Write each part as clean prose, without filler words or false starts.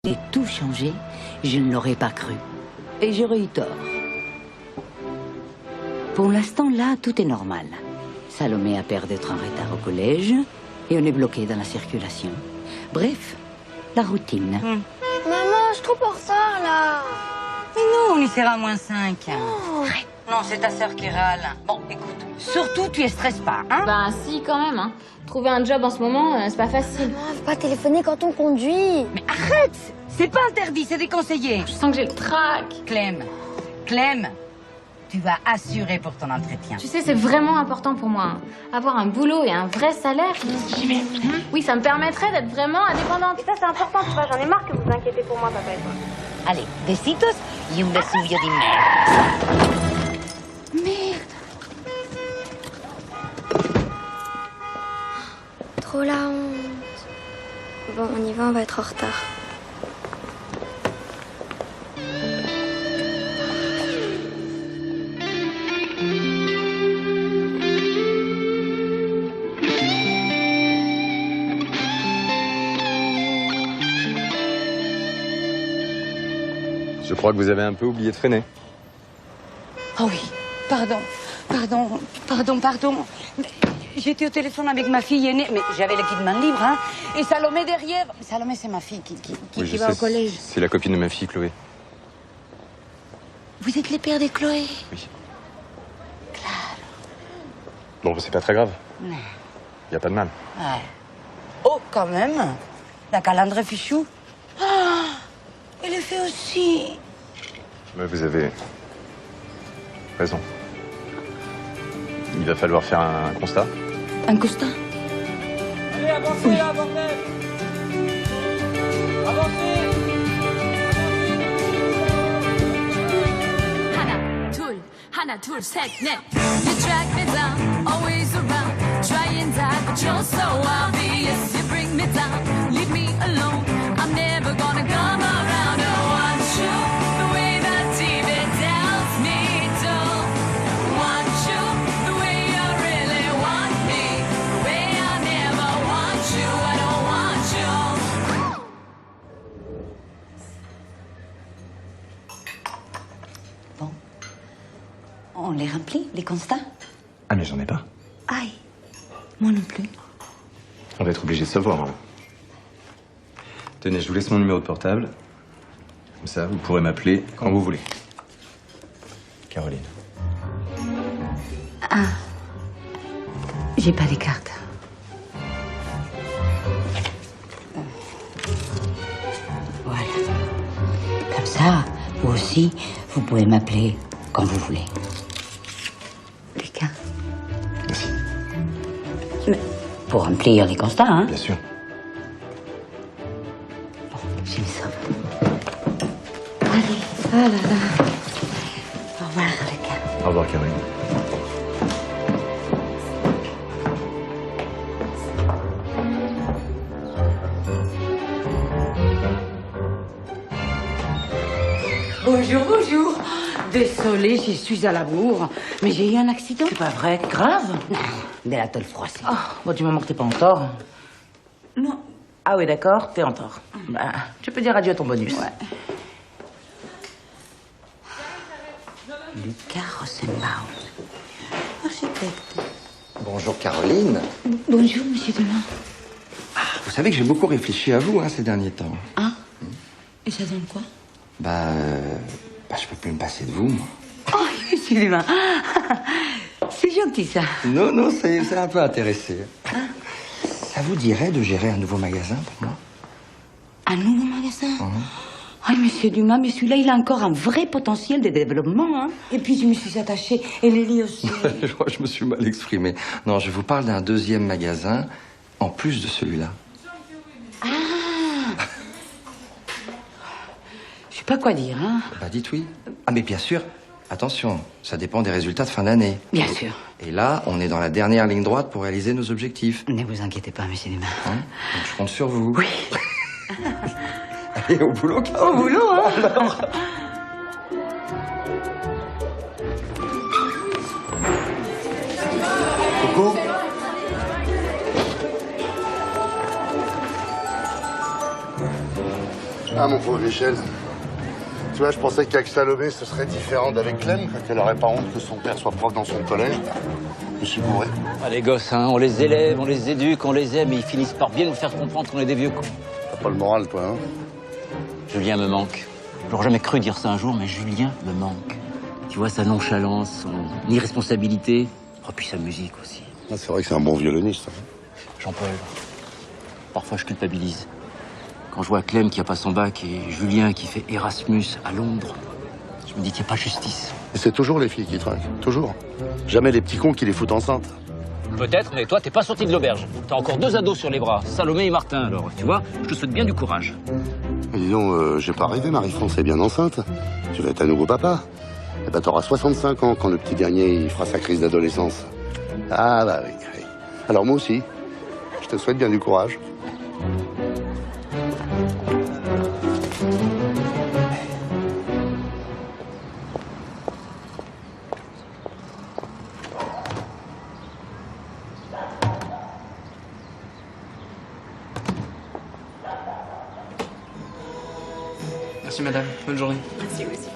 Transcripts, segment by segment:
et tout changer, je ne l'aurais pas cru. Et j'aurais eu tort. Pour l'instant, là, tout est normal. Salomé a peur d'être en retard au collège et on est bloqué dans la circulation. Bref, la routine. Maman, je suis trop en retard, là. Mais non, on y sera à -5. Oh. Arrête. Non, c'est ta sœur qui râle. Bon, écoute, surtout, tu ne stresses pas, hein? Bah si, quand même, hein. Trouver un job en ce moment, c'est pas facile. Maman, faut pas téléphoner quand on conduit. Mais arrête! C'est pas interdit, c'est déconseillé. Je sens que j'ai le trac. Clem, tu vas assurer pour ton entretien. Tu sais, c'est vraiment important pour moi. Hein. Avoir un boulot et un vrai salaire. Oui, ça me permettrait d'être vraiment indépendante. Et ça, c'est important, tu vois. J'en ai marre que vous vous inquiétez pour moi, papa et toi. Allez, besitos y un besillo de merde. Trop la honte. Bon, on y va, on va être en retard. Je crois que vous avez un peu oublié de freiner. Oh oui, pardon. J'étais au téléphone avec ma fille aînée, mais j'avais l'équipement libre, hein. Et Salomé derrière. Salomé, c'est ma fille qui va au collège. C'est la copine de ma fille, Chloé. Vous êtes les pères de Chloé? Oui. Bon, c'est pas très grave. Non. Y a pas de mal. Ouais. Oh, quand même. La calandre fichou. Ah, elle le fait aussi. Ouais, vous avez raison. Il va falloir faire un constat. Un constat? Allez, avancez, oui. avancez. Avancez. 하나 둘 셋 넷 You track me down always around Try and die but you're so obvious You bring me down leave me alone I'm never gonna come around I want you the way that TV tells me to Want you the way you really want me The way I never want you I don't want you Bon. On les remplit, les constats? Ah, mais j'en ai pas. Aïe. Moi non plus. On va être obligé de se voir. Hein. Tenez, je vous laisse mon numéro de portable. Comme ça, vous pourrez m'appeler quand vous voulez. Caroline. Ah. J'ai pas les cartes. Voilà. Comme ça, vous aussi, vous pouvez m'appeler quand vous voulez. Les cartes. Merci. Mais pour remplir les constats, hein? Bien sûr. Bon, j'ai mis ça. Allez, oh là là. Au revoir, les cartes. Au revoir, Caroline. Bonjour, bonjour. Désolée, je suis à la bourre, mais j'ai eu un accident. C'est pas vrai, grave? Non, de la tôle froissée. Oh, bon, du moment que t'es pas en tort. Non. Ah oui, d'accord, t'es en tort. Bah, tu peux dire adieu à ton bonus. Ouais. Lucas Rosenbaum, architecte. Bonjour Caroline. Bonjour, monsieur Demain. Vous savez que j'ai beaucoup réfléchi à vous ces derniers temps. Ah, et ça donne quoi? Je peux plus me passer de vous, moi. Oh, monsieur Demain. C'est gentil, ça. Non, c'est un peu intéressé. Ça vous dirait de gérer un nouveau magasin pour moi? Un nouveau magasin? Ah, monsieur Dumas, mais celui-là, il a encore un vrai potentiel de développement, hein. Et puis, je me suis attachée, et Lily aussi. Je crois que je me suis mal exprimé. Non, je vous parle d'un deuxième magasin, en plus de celui-là. Ah. Je sais pas quoi dire, hein. Bah, dites oui. Ah, mais bien sûr, attention, ça dépend des résultats de fin d'année. Bien sûr. Et là, on est dans la dernière ligne droite pour réaliser nos objectifs. Ne vous inquiétez pas, monsieur Dumas. Hein? Donc, je compte sur vous. Oui. Allez, au boulot, Caroline. Au boulot, hein. Alors. Coco? Ah, mon pauvre Michel. Tu vois, je pensais qu'avec Salomé, ce serait différent d'avec Clem, qu'elle n'aurait pas honte que son père soit prof dans son collège. Je me suis bourré. Ah, les gosses, hein, on les élève, on les éduque, on les aime, et ils finissent par bien nous faire comprendre qu'on est des vieux cons. T'as pas le moral, toi, hein? Julien me manque. J'aurais jamais cru dire ça un jour, mais Julien me manque. Tu vois, sa nonchalance, son irresponsabilité, oh, puis sa musique aussi. Ah, c'est vrai que c'est un bon violoniste. Hein. Jean-Paul, parfois je culpabilise. Quand je vois Clem qui a pas son bac et Julien qui fait Erasmus à Londres, je me dis qu'il n'y a pas justice. Et c'est toujours les filles qui trinquent, toujours. Jamais les petits cons qui les foutent enceintes. Peut-être, mais toi, t'es pas sorti de l'auberge. T'as encore 2 ados sur les bras, Salomé et Martin, alors, tu vois, je te souhaite bien du courage. Mais dis donc, j'ai pas rêvé, Marie-France est bien enceinte. Tu vas être un nouveau papa. Eh ben, t'auras 65 ans quand le petit dernier il fera sa crise d'adolescence. Ah bah oui, oui. Alors moi aussi, je te souhaite bien du courage. Merci madame, bonne journée. Merci aussi.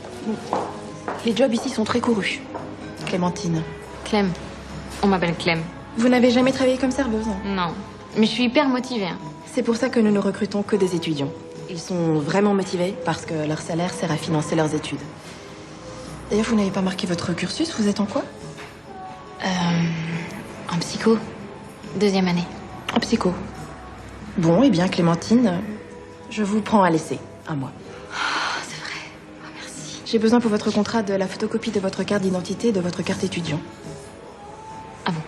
Les jobs ici sont très courus. Clémentine. Clem. On m'appelle Clem. Vous n'avez jamais travaillé comme serveuse? Non. Mais je suis hyper motivée. Hein. C'est pour ça que nous ne recrutons que des étudiants. Ils sont vraiment motivés parce que leur salaire sert à financer leurs études. D'ailleurs, vous n'avez pas marqué votre cursus, vous êtes en quoi? En psycho. 2e année. En psycho. Bon, eh bien, Clémentine, je vous prends à l'essai. Un mois. C'est vrai. Oh, merci. J'ai besoin pour votre contrat de la photocopie de votre carte d'identité et de votre carte étudiant. Ah bon?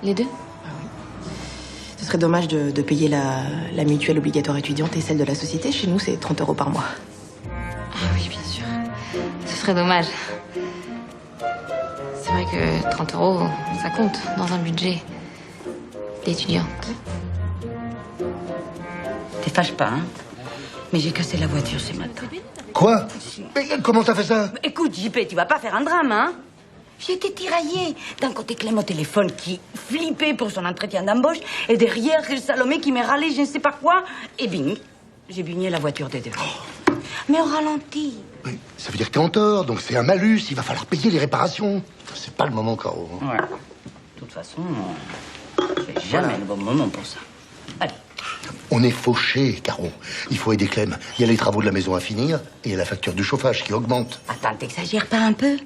Les deux? Ah oui. Ce serait dommage de payer la mutuelle obligatoire étudiante et celle de la société. Chez nous, c'est 30 € par mois. Ah oui, bien sûr. Ce serait dommage. C'est vrai que 30 €, ça compte dans un budget d'étudiante. T'es fâche pas, hein? Mais j'ai cassé la voiture ce matin. Quoi? Mais comment t'as fait ça? Écoute, JP, tu vas pas faire un drame, hein? J'ai été tiraillée. D'un côté, Clem au téléphone qui flippait pour son entretien d'embauche, et derrière, Salomé qui m'a râlé je ne sais pas quoi. Et bing, j'ai bugné la voiture des deux. Oh. Mais au ralenti. Mais ça veut dire que t'es en tort, donc c'est un malus, il va falloir payer les réparations. C'est pas le moment, Caro. Hein. Ouais. De toute façon, c'est jamais le bon moment pour ça. Allez. On est fauchés, Caro. Il faut aider Clem. Il y a les travaux de la maison à finir et il y a la facture du chauffage qui augmente. Attends, t'exagères pas un peu?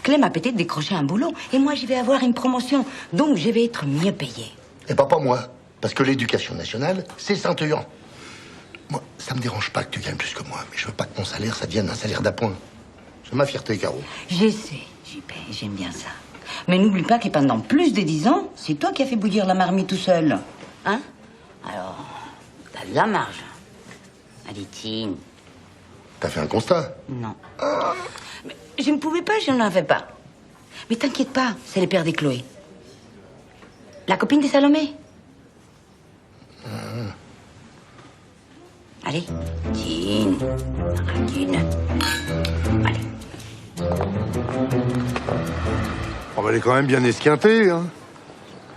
Clem a peut-être décroché un boulot et moi, j'y vais avoir une promotion. Donc, je vais être mieux payée. Et pas moi. Parce que l'éducation nationale, c'est ceintulant. Moi, ça me dérange pas que tu gagnes plus que moi, mais je veux pas que mon salaire, ça devienne un salaire d'appoint. C'est ma fierté, Caro. Je sais, JP, j'aime bien ça. Mais n'oublie pas que pendant plus de 10 ans, c'est toi qui as fait bouillir la marmite tout seul. Hein? Alors, t'as de la marge. Allez, Tine. T'as fait un constat? Non. Mais je ne pouvais pas, je n'en avais pas. Mais t'inquiète pas, c'est le père de Chloé. La copine de Salomé. Allez, Tine. Tine. Allez. Oh, bah, elle est quand même bien esquintée, hein.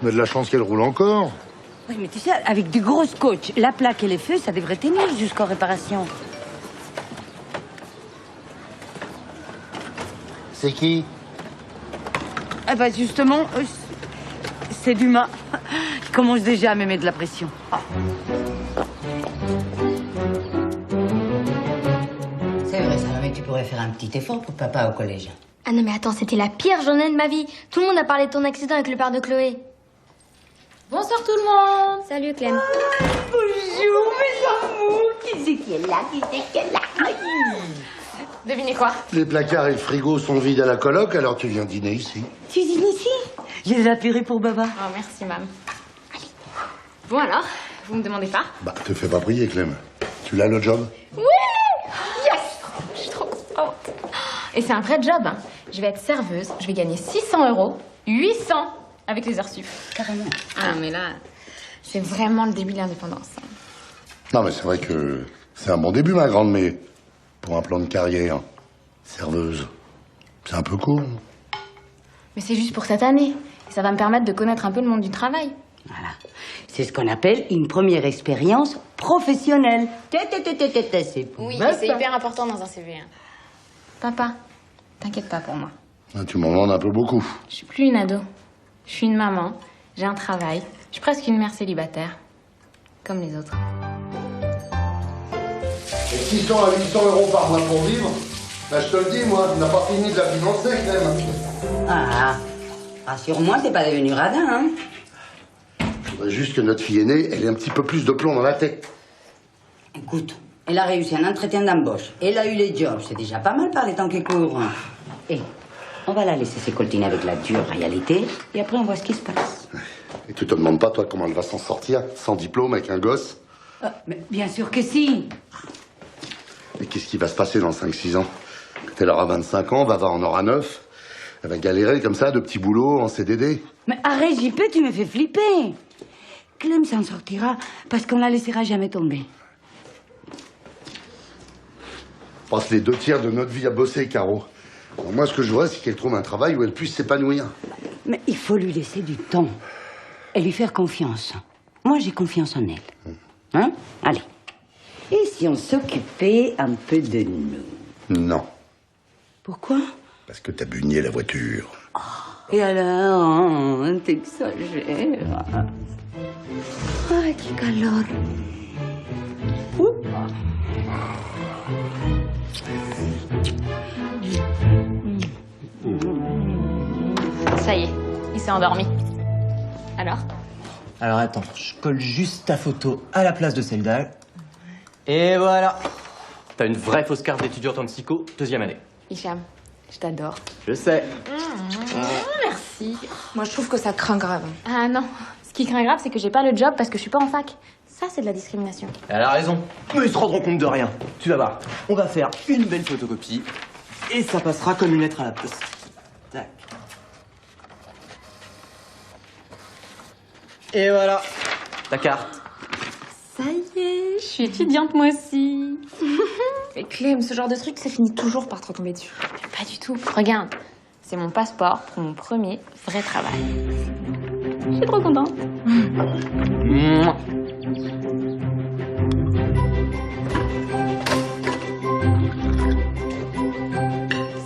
On a de la chance qu'elle roule encore. Oui, mais tu sais, avec du gros scotch, la plaque et les feux, ça devrait tenir jusqu'aux réparations. C'est qui? Eh ben justement, c'est Dumas. Il commence déjà à me mettre de la pression. C'est vrai, Salomé, tu pourrais faire un petit effort pour papa au collège. Ah non mais attends, c'était la pire journée de ma vie. Tout le monde a parlé de ton accident avec le père de Chloé. Bonsoir tout le monde. Salut Clem. Bonjour mes amours. Qui c'est qui est là? Qui c'est qui est là? Devinez quoi? Les placards et le frigo sont vides à la coloc, alors tu viens dîner ici. Tu dînes ici? J'ai de l'apéro pour Baba. Oh, merci, mam. Bon alors, vous me demandez pas? Bah, te fais pas prier, Clem. Tu l'as le job? Oui! Yes! Je suis trop contente. Et c'est un vrai job. Hein. Je vais être serveuse, je vais gagner 600 €, 800 avec les heures sup. Carrément. Ah, mais là, c'est vraiment le début de l'indépendance. Hein. Non, mais c'est vrai que c'est un bon début, ma grande, mais pour un plan de carrière, serveuse, c'est un peu court. Mais c'est juste pour cette année. Et ça va me permettre de connaître un peu le monde du travail. Voilà. C'est ce qu'on appelle une première expérience professionnelle. C'est Oui, pas c'est ça. hyper important dans un CV. Hein. Papa, t'inquiète pas pour moi. Ah, tu m'en demandes un peu beaucoup. Je suis plus une ado. Je suis une maman, j'ai un travail, je suis presque une mère célibataire. Comme les autres. Et 600 à 800 euros par mois pour vivre, bah, je te le dis, moi, tu n'as pas fini de la financer, Clem. Ah, rassure-moi, c'est pas devenu radin, hein. Je voudrais juste que notre fille aînée, elle ait un petit peu plus de plomb dans la tête. Écoute, elle a réussi un entretien d'embauche. Elle a eu les jobs. C'est déjà pas mal par les temps qui courent. Et on va la laisser s'écoltiner avec la dure réalité. Et après, on voit ce qui se passe. Et tu te demandes pas, toi, comment elle va s'en sortir, sans diplôme, avec un gosse? Mais bien sûr que si. Et qu'est-ce qui va se passer dans 5-6 ans? Quand elle aura 25 ans, va en aura 9. Elle va galérer comme ça, de petits boulots en CDD. Mais arrête, JP, tu me fais flipper. Clem s'en sortira parce qu'on la laissera jamais tomber. On passe les 2 tiers de notre vie à bosser, Caro. Alors moi, ce que je voudrais, c'est qu'elle trouve un travail où elle puisse s'épanouir. Mais il faut lui laisser du temps. Et lui faire confiance. Moi, j'ai confiance en elle. Hein? Allez. Et si on s'occupait un peu de nous? Non. Pourquoi? Parce que t'as bugné la voiture. Et alors, t'exagères. Ay, qué calor. Ça y est, il s'est endormi. Alors? Alors attends, je colle juste ta photo à la place de celle d'Al. Et voilà. T'as une vraie fausse carte d'étudiante en psycho, 2e année. Hicham, je t'adore. Je sais. Merci. Moi, je trouve que ça craint grave. Ah non, ce qui craint grave, c'est que j'ai pas le job parce que je suis pas en fac. Ça, c'est de la discrimination. Elle a raison. Mais ils se rendront compte de rien. Tu vas voir. On va faire une belle photocopie et ça passera comme une lettre à la poste. Tac. Et voilà. Ta carte. Ça y est, je suis étudiante moi aussi. Mais Clem, ce genre de truc, ça finit toujours par te retomber dessus. Mais pas du tout. Regarde, c'est mon passeport pour mon premier vrai travail. Je suis trop contente. Mouah.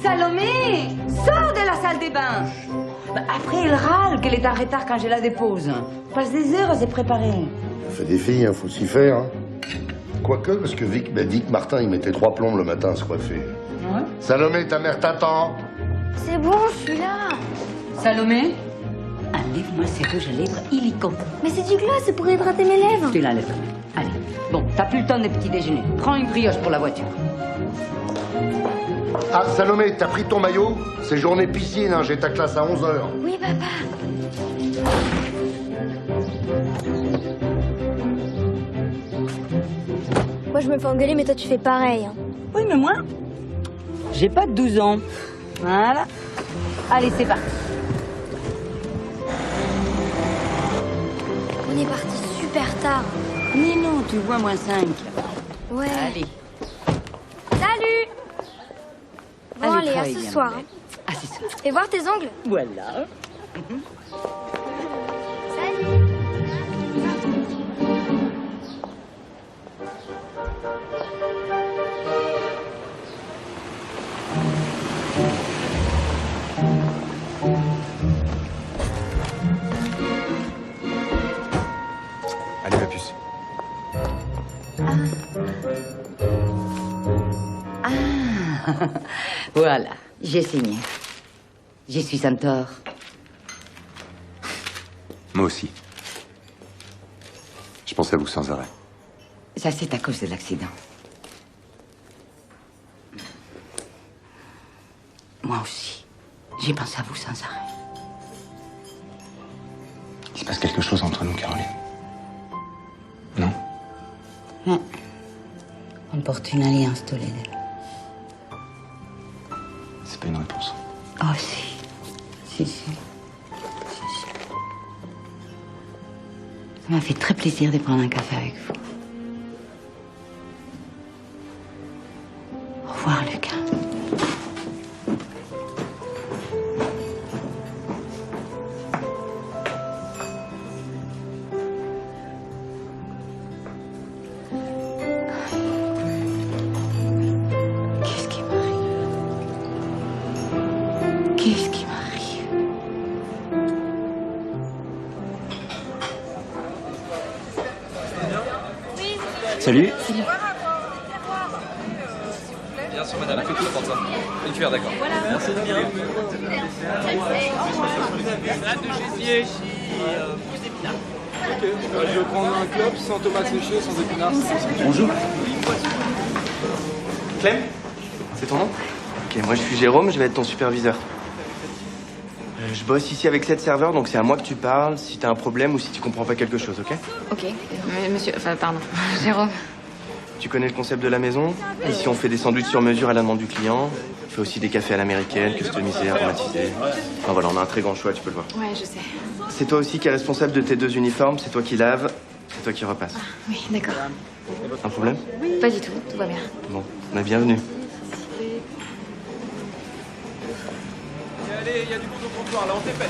Salomé, sors de la salle des bains. Bah, après, elle râle qu'elle est en retard quand je la dépose. Passe des heures à se préparer. Ça fait des filles, hein, faut s'y faire. Hein. Quoique, parce que Vic m'a dit que Martin, il mettait 3 plombes le matin à se coiffer. Ouais. Salomé, ta mère t'attend. C'est bon, je suis là. Salomé, enlève-moi ces rouges à lèvres illico. Mais c'est du gloss, c'est pour hydrater mes lèvres. Tu l'enlèves. Allez. Bon, t'as plus le temps des petits déjeuners. Prends une brioche pour la voiture. Ah, Salomé, t'as pris ton maillot? C'est journée piscine, hein, j'ai ta classe à 11h. Oui, papa. Moi, je me fais engueuler, mais toi, tu fais pareil. Hein. Oui, mais moi, j'ai pas 12 ans. Voilà. Allez, c'est parti. On est parti super tard. Mais non, tu vois, moins 5. Ouais. Allez. Salut. Bon, allez, à travaille ce bien, soir. ma belle. À ce soir. Et voir tes ongles. Voilà. Salut. Allez, ma puce. Voilà, j'ai signé. Je suis sans tort. Moi aussi. Je pensais à vous sans arrêt. Ça, c'est à cause de l'accident. Moi aussi. J'ai pensé à vous sans arrêt. Il se passe quelque chose entre nous, Caroline. Non? Non. On porte une alliance tous les deux. C'est pas une réponse. Oh, si. Si. Ça m'a fait très plaisir de prendre un café avec vous. Au revoir, Lucas. Qu'est-ce qui m'arrive? Salut. Bien sûr, madame. Faites tout la porte, ça. Une cuillère, d'accord. Merci de bien. Salade de gésier. Ok, je vais prendre un club sans tomate séchée, sans épinards. Bonjour. Clem, c'est ton nom? Ok, moi je suis Jérôme, je vais être ton superviseur. Je bosse ici avec 7 serveurs, donc c'est à moi que tu parles si t'as un problème ou si tu comprends pas quelque chose, ok? Ok, monsieur, enfin pardon, Jérôme. Tu connais le concept de la maison? Ici on fait des sandwichs sur mesure à la demande du client. On fait aussi des cafés à l'américaine, customisés, aromatisés. Enfin voilà, on a un très grand choix, tu peux le voir. Ouais, je sais. C'est toi aussi qui es responsable de tes 2 uniformes, c'est toi qui laves, c'est toi qui repasse. Oui, d'accord. Un problème? Pas du tout, tout va bien. Bon, bienvenue. Allez, il y a du monde au comptoir, là, on dépêche.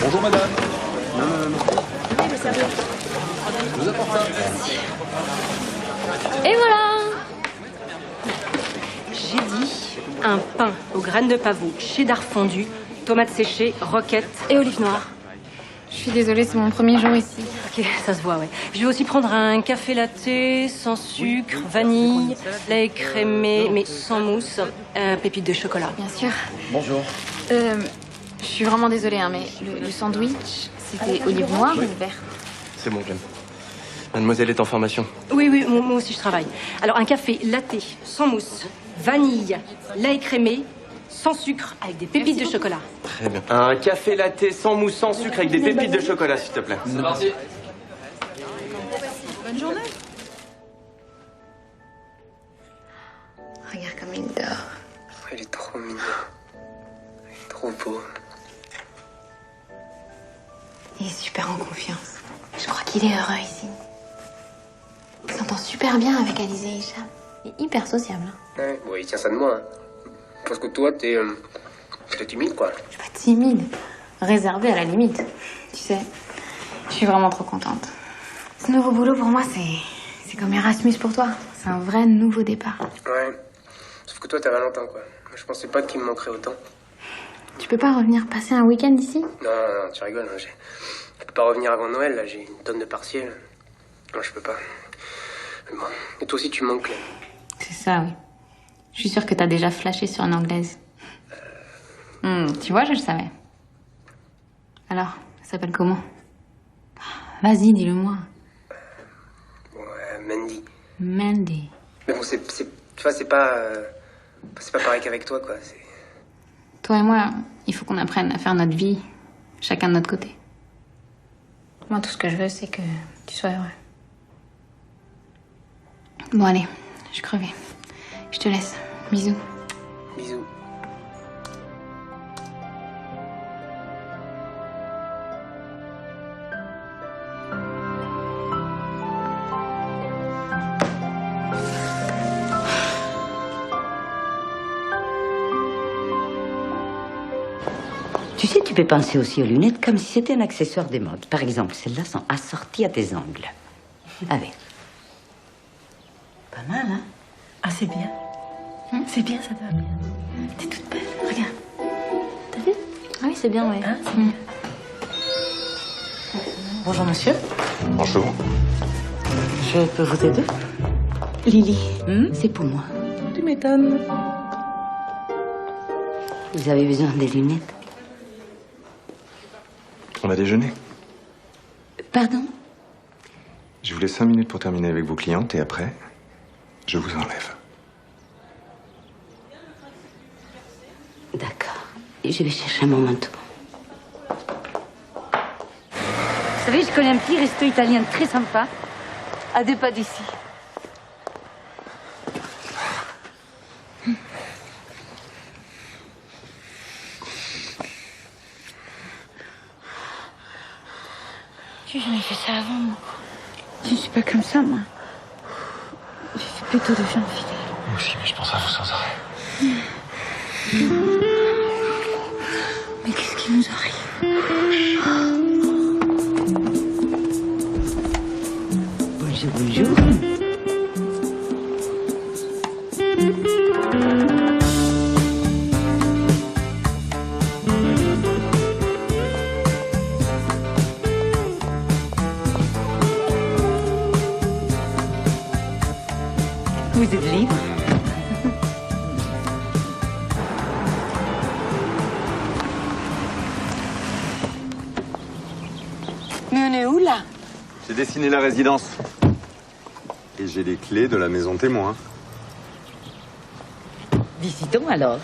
Bonjour, madame. Non. Oui, me servir. Je vous apporte ça. Et voilà. J'ai dit un pain aux graines de pavot, cheddar fondu, tomates séchées, roquettes et olives noires. Je suis désolée, c'est mon premier jour ici. Ok, ça se voit, ouais. Je vais aussi prendre un café latte sans sucre, vanille, lait écrémé, mais sans mousse, pépites de chocolat. Bien sûr. Bonjour. Je suis vraiment désolée, hein, mais le sandwich, c'était olive noire ou verte? C'est bon, Clem. Mademoiselle est en formation. Oui, moi aussi je travaille. Alors un café latte sans mousse, vanille, lait écrémé, sans sucre, avec des pépites de chocolat. Très bien. Un café latte sans mousse, sans sucre, avec des pépites de chocolat, s'il te plaît. C'est parti. Bonne journée. Regarde comme il dort. Il est trop mignon. Il est trop beau. Il est super en confiance. Je crois qu'il est heureux ici. Il s'entend super bien avec Alizé et Hicham. Il est hyper sociable. Hein. Ouais, bon, il tient ça de moi. Hein. Parce que toi, t'es timide, quoi. Je suis pas timide. Réservée à la limite. Tu sais, je suis vraiment trop contente. Ce nouveau boulot, pour moi, c'est comme Erasmus pour toi. C'est un vrai nouveau départ. Ouais. Sauf que toi, t'as Valentin, quoi. Je pensais pas qu'il me manquerait autant. Tu peux pas revenir passer un week-end ici? Non, tu rigoles. Hein. Je peux pas revenir avant Noël, là. J'ai une tonne de partiels. Non, je peux pas. Mais bon. Et toi aussi, tu me manques, Clem. C'est ça, oui. Je suis sûre que t'as déjà flashé sur une anglaise. Tu vois, je le savais. Alors, ça s'appelle comment? Vas-y, dis-le-moi. Ouais, Mandy. Mandy. Mais bon, tu vois, c'est pas pareil qu'avec toi, quoi. Toi et moi, il faut qu'on apprenne à faire notre vie, chacun de notre côté. Moi, tout ce que je veux, c'est que tu sois heureux. Bon, allez, je suis crevée. Je te laisse. Bisous. Bisous. Tu sais, tu peux penser aussi aux lunettes comme si c'était un accessoire des modes. Par exemple, celles-là sont assorties à tes ongles. Avec. Pas mal, hein? Ah, c'est bien. C'est bien, ça va bien. T'es toute belle, regarde. T'as vu? Ah oui, c'est bien, ouais. Hein, c'est bien. Bonjour, monsieur. Bonjour. Je peux vous aider? Lily. C'est pour moi. Tu m'étonnes. Vous avez besoin des lunettes? On va déjeuner. Pardon? Je vous laisse 5 minutes pour terminer avec vos clientes et après, je vous enlève. D'accord. Je vais chercher mon manteau. Vous savez, je connais un petit resto italien très sympa, à 2 pas d'ici. J'ai jamais fait ça avant, moi. Je suis pas comme ça, moi. Je suis plutôt de gens fidèles. Moi aussi, mais je pense à vous sans arrêt. Mais qu'est-ce qui nous arrive? Bonjour, bonjour. Vous êtes libre. Mais on est où là? J'ai dessiné la résidence. Et j'ai les clés de la maison témoin. Visitons alors.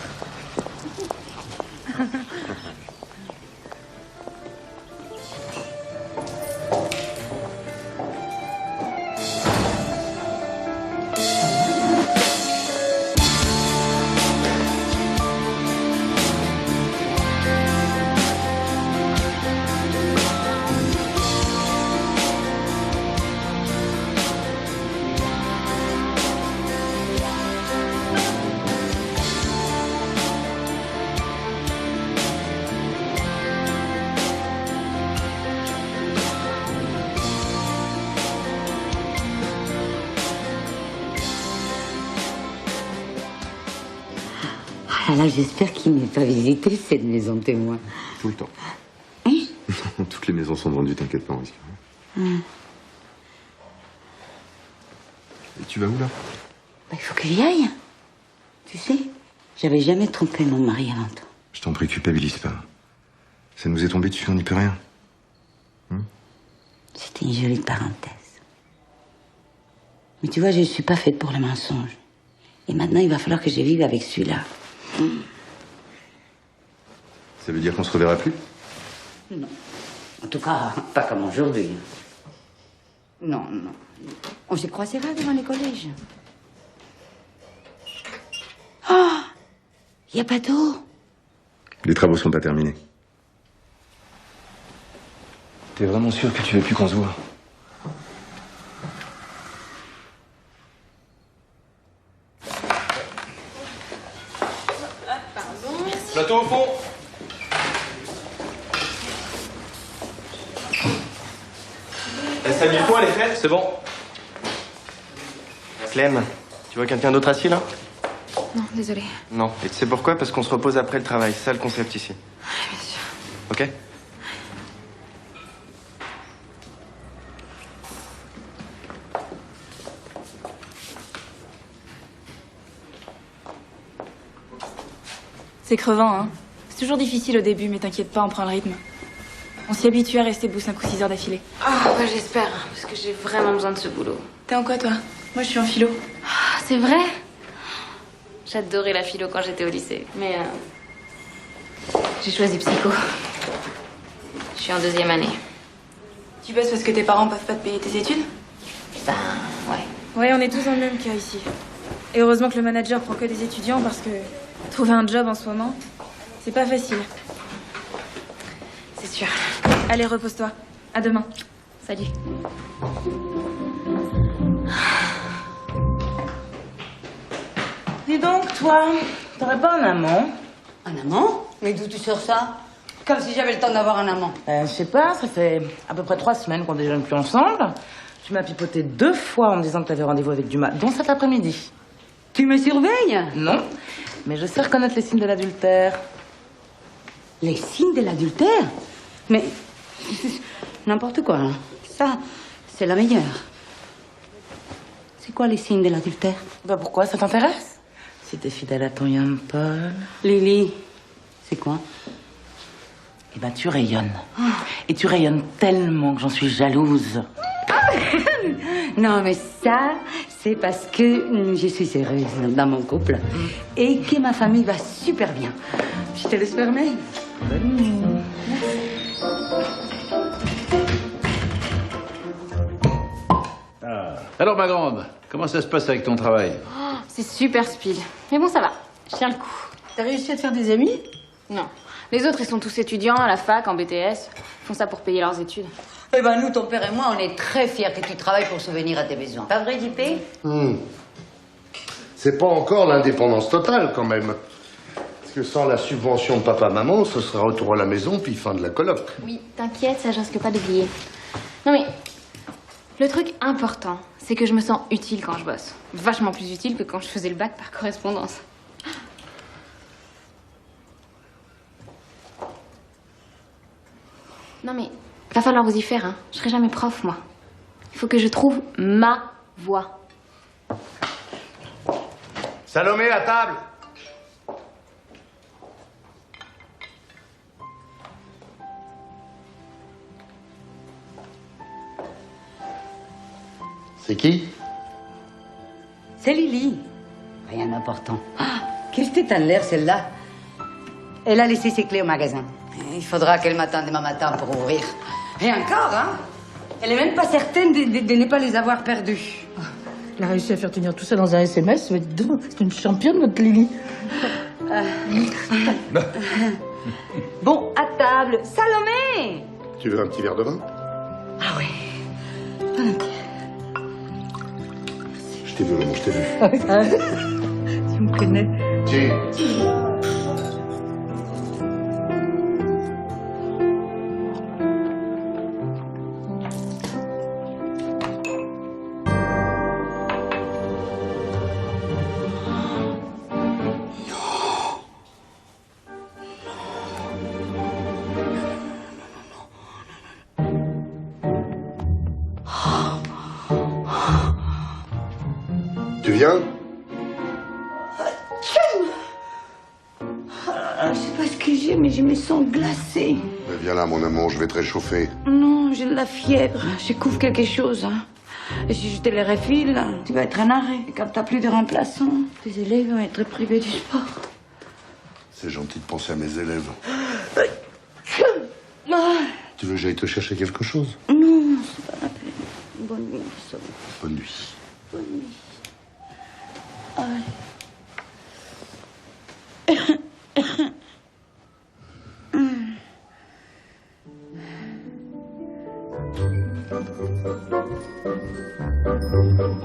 Ah là, j'espère qu'il n'est pas visité cette maison témoin. Tout le temps. Toutes les maisons sont vendues, t'inquiète pas, on risque rien. Et tu vas où là? Il faut que j'y aille. Tu sais, j'avais jamais trompé mon mari avant toi. Je t'en prie, culpabilise pas. Ça nous est tombé dessus, on n'y peut rien. C'était une jolie parenthèse. Mais tu vois, je ne suis pas faite pour le mensonge. Et maintenant, il va falloir que je vive avec celui-là. Ça veut dire qu'on se reverra plus? Non. En tout cas, pas comme aujourd'hui. Non, non. On se croisera devant les collèges. Oh! Il n'y a pas d'eau. Les travaux sont pas terminés. T'es vraiment sûr que tu veux plus qu'on se voit? Plateau au fond. Ça mis le point, elle est faite? C'est bon. Clem, tu vois quelqu'un d'autre assis là? Non, désolé. Non. Et tu sais pourquoi? Parce qu'on se repose après le travail. C'est ça le concept ici. Bien sûr. Ok? C'est crevant, hein. C'est toujours difficile au début, mais t'inquiète pas, on prend le rythme. On s'y habitue à rester debout 5 ou 6 heures d'affilée. Ah, bah j'espère, parce que j'ai vraiment besoin de ce boulot. T'es en quoi, toi? Moi, je suis en philo. Ah, c'est vrai? J'adorais la philo quand j'étais au lycée, mais j'ai choisi psycho. Je suis en 2e année. Tu bosses parce que tes parents peuvent pas te payer tes études? Ben, ouais. Ouais, on est tous dans le même cas ici. Et heureusement que le manager prend que des étudiants parce que trouver un job en ce moment, c'est pas facile. C'est sûr. Allez, repose-toi. À demain. Salut. Dis donc, toi, t'aurais pas un amant? Un amant? Mais d'où tu sors ça? Comme si j'avais le temps d'avoir un amant. Je sais pas, ça fait à peu près 3 semaines qu'on déjeune plus ensemble. Tu m'as pipoté 2 fois en me disant que t'avais rendez-vous avec Dumas, dont cet après-midi. Tu me surveilles? Non, mais je sais reconnaître les signes de l'adultère. Les signes de l'adultère? Mais n'importe quoi, hein. Ça, c'est la meilleure. C'est quoi les signes de l'adultère? Bah pourquoi, ça t'intéresse? Si t'es fidèle à ton Yann Paul... Lily, c'est quoi? Eh ben tu rayonnes. Et tu rayonnes tellement que j'en suis jalouse. Non, mais ça, c'est parce que je suis heureuse dans mon couple et que ma famille va super bien. Je te laisse fermer. Bonne nuit. Alors, ma grande, comment ça se passe avec ton travail? Oh, c'est super speed. Mais bon, ça va. Je tiens le coup. T'as réussi à te faire des amis? Non. Les autres, ils sont tous étudiants à la fac, en BTS. Ils font ça pour payer leurs études. Eh ben, nous, ton père et moi, on est très fiers que tu travailles pour subvenir à tes besoins. Pas vrai, JP? C'est pas encore l'indépendance totale, quand même. Parce que sans la subvention de papa-maman, ce sera retour à la maison, puis fin de la coloc. Oui, t'inquiète, ça, je risque pas d'oublier. Non, mais le truc important, c'est que je me sens utile quand je bosse. Vachement plus utile que quand je faisais le bac par correspondance. Non, mais va falloir vous y faire, hein. Je serai jamais prof, moi. Il faut que je trouve ma voie. Salomé, à table. C'est qui? C'est Lily. Rien d'important. Ah, quelle tête en l'air, celle-là. Elle a laissé ses clés au magasin. Il faudra qu'elle m'attende demain matin pour ouvrir. Et encore, hein? Elle est même pas certaine de ne pas les avoir perdus. Elle a réussi à faire tenir tout ça dans un SMS. C'est une championne, notre Lily. Bon, à table. Salomé! Tu veux un petit verre de vin? Ah oui. Je t'ai vu, maman, je t'ai vu. Tu me connais. Tiens. Tu viens? Je sais pas ce que j'ai, mais je me sens glacée. Ben, viens là, mon amour, je vais te réchauffer. Non, j'ai de la fièvre. Je couvre quelque chose. Hein. Et si je te le refile, tu vas être en arrêt. Et quand t'as plus de remplaçants, tes élèves vont être privés du sport. C'est gentil de penser à mes élèves. Tu veux que j'aille te chercher quelque chose? Non, c'est pas la peine. Bonne nuit, Sophie. Bonne nuit. Bonne nuit.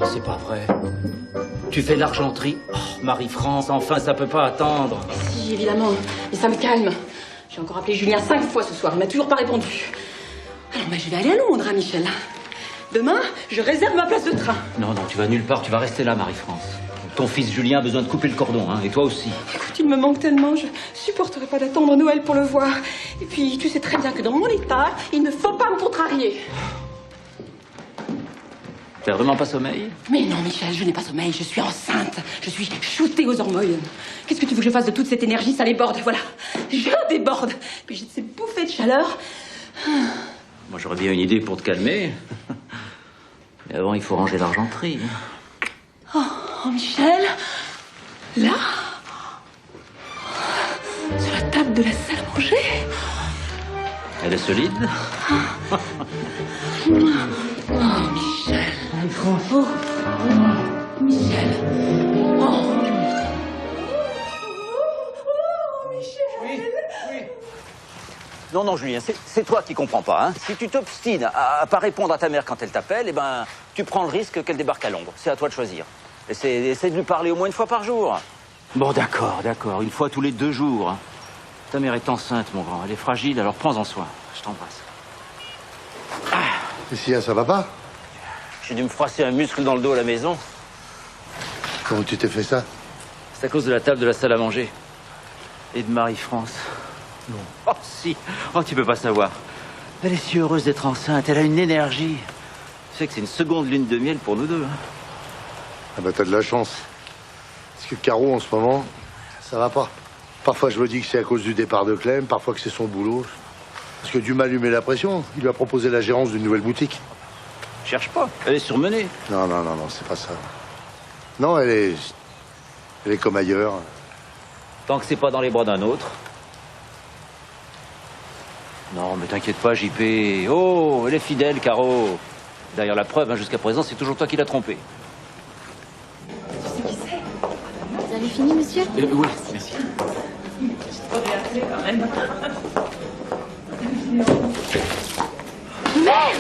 C'est pas vrai. Tu fais de l'argenterie? Oh, Marie-France, enfin, ça peut pas attendre. Si, évidemment. Mais ça me calme. J'ai encore appelé Julien 5 fois ce soir. Il m'a toujours pas répondu. Alors, je vais aller à Londres, hein, Michel. Demain, je réserve ma place de train. Non, tu vas nulle part, tu vas rester là, Marie-France. Ton fils Julien a besoin de couper le cordon, hein, et toi aussi. Écoute, il me manque tellement, je supporterai pas d'attendre Noël pour le voir. Et puis, tu sais très bien que dans mon état, il ne faut pas me contrarier. T'as vraiment pas sommeil? Mais non, Michel, je n'ai pas sommeil, je suis enceinte. Je suis shootée aux hormones. Qu'est-ce que tu veux que je fasse de toute cette énergie? Ça déborde, voilà. Je déborde. Puis j'ai de ces bouffées de chaleur. Moi, j'aurais bien une idée pour te calmer. Mais avant, il faut ranger l'argenterie. Oh, Michel. Là, sur la table de la salle à manger. Elle est solide? Oh, Michel. Oh, Michel. Oh. Non, Julien, c'est toi qui comprends pas. Hein. Si tu t'obstines à pas répondre à ta mère quand elle t'appelle, eh ben, tu prends le risque qu'elle débarque à Londres. C'est à toi de choisir. Essaie de lui parler au moins une fois par jour. Bon, d'accord. Une fois tous les 2 jours. Ta mère est enceinte, mon grand. Elle est fragile, alors prends-en soin. Je t'embrasse. Et si ça va pas? J'ai dû me froisser un muscle dans le dos à la maison. Comment tu t'es fait ça? C'est à cause de la table de la salle à manger. Et de Marie-France. Non. Oh, si. Oh, tu peux pas savoir. Elle est si heureuse d'être enceinte. Elle a une énergie. Tu sais que c'est une seconde lune de miel pour nous deux. Hein. Ah bah t'as de la chance. Parce que Caro, en ce moment, ça va pas. Parfois, je me dis que c'est à cause du départ de Clem, parfois que c'est son boulot. Parce que Dumas lui met la pression. Il lui a proposé la gérance d'une nouvelle boutique. Cherche pas. Elle est surmenée. Non, c'est pas ça. Non, elle est comme ailleurs. Tant que c'est pas dans les bras d'un autre. Non, mais t'inquiète pas, JP. Oh, elle est fidèle, Caro. Derrière la preuve, hein, jusqu'à présent, c'est toujours toi qui l'as trompée. Tu sais qui c'est? Vous avez fini, monsieur? Oui, merci. Quand même. Merde!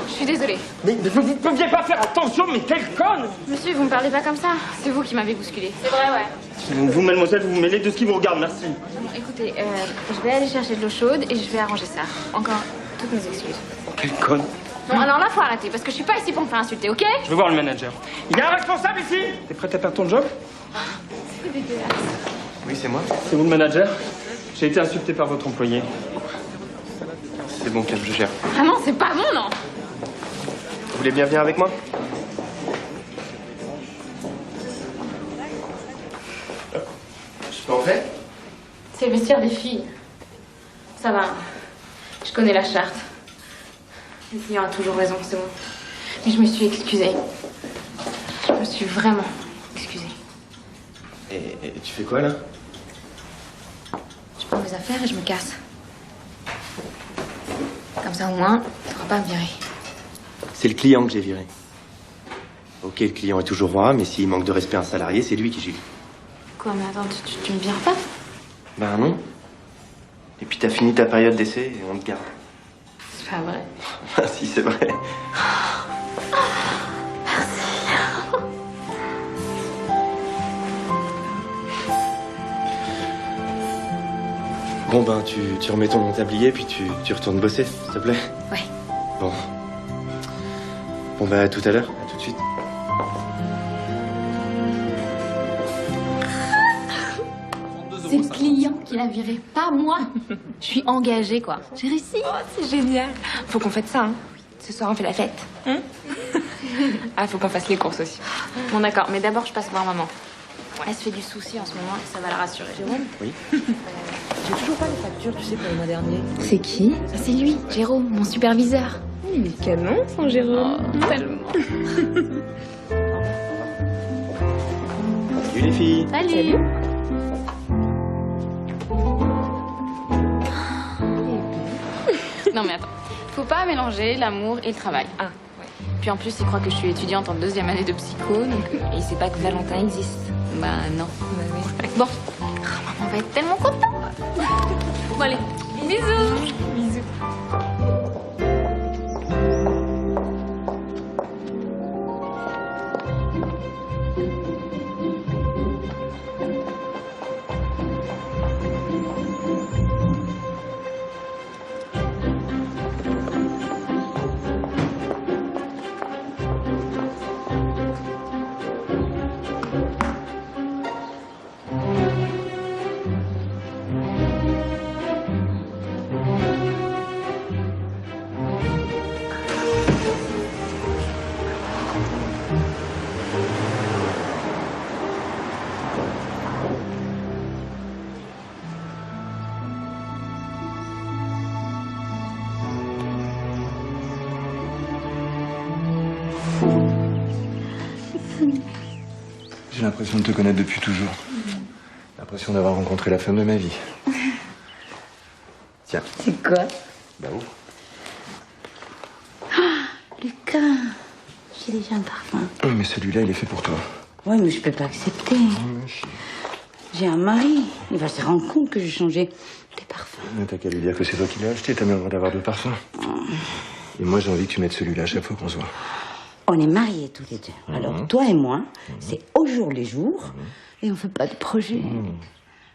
Je suis désolée. Mais vous pouviez pas faire attention, mais quelle conne! Monsieur, vous me parlez pas comme ça. C'est vous qui m'avez bousculé. C'est vrai, ouais. Vous, mademoiselle, vous vous mêlez de ce qui vous regarde, merci. Bon, écoutez, je vais aller chercher de l'eau chaude et je vais arranger ça. Encore toutes mes excuses. Quelle conne! Non, alors là, faut arrêter, parce que je suis pas ici pour me faire insulter, ok? Je veux voir le manager. Il y a un responsable ici! T'es prête à faire ton job? C'est dégueulasse. Oui, c'est moi. C'est vous le manager? J'ai été insulté par votre employé. C'est bon, Clem, je gère. Ah non, c'est pas bon, non! Vous voulez bien venir avec moi? Comment on fait? C'est le vestiaire des filles. Ça va. Je connais la charte. Le client a toujours raison, c'est bon. Mais je me suis excusée. Je me suis vraiment excusée. Et tu fais quoi là? Je prends mes affaires et je me casse. Comme ça au moins, tu pourras pas me virer. C'est le client que j'ai viré. Ok, le client est toujours roi, mais s'il manque de respect à un salarié, c'est lui qui gît. Quoi, mais attends, tu me vires pas? Ben non. Et puis t'as fini ta période d'essai et on te garde. C'est pas vrai. Ah si, c'est vrai. Bon ben, tu remets ton tablier, puis tu retournes bosser, s'il te plaît. Ouais. Bon. Bon bah, à tout à l'heure, à tout de suite. C'est le client qui l'a viré, pas moi. Je suis engagée, quoi. J'ai réussi. Oh, c'est génial. Faut qu'on fête ça, hein. Ce soir, on fait la fête. Hein? Ah, faut qu'on fasse les courses aussi. Bon, d'accord, mais d'abord, je passe voir maman. Elle se fait du souci en ce moment et ça va la rassurer. Jérôme? Oui. J'ai toujours pas les factures, tu sais, pour le mois dernier. C'est qui? C'est lui, Jérôme, mon superviseur. Il est canon, son Jérôme. Oh, tellement. Salut les filles. Salut. Non mais attends, faut pas mélanger l'amour et le travail. Ah, ouais. Puis en plus, il croit que je suis étudiante en 2e année de psycho, donc et il sait pas que Valentin existe. Bah non. Bah oui. Bon, oh, maman va être tellement contente. Bon allez, bisous. Bisous. J'ai l'impression de te connaître depuis toujours. L'impression d'avoir rencontré la femme de ma vie. Tiens. C'est quoi? Bah où? Lucas, j'ai déjà un parfum. Oh, mais celui-là, il est fait pour toi. Oui, mais je peux pas accepter. J'ai un mari. Il va se rendre compte que j'ai changé les parfums. Mais t'as qu'à lui dire que c'est toi qui l'as acheté. T'as même le droit d'avoir 2 parfums. Et moi, j'ai envie que tu mettes celui-là à chaque fois qu'on se voit. On est mariés tous les deux. Alors, toi et moi, c'est au jour les jours. Et on fait pas de projet.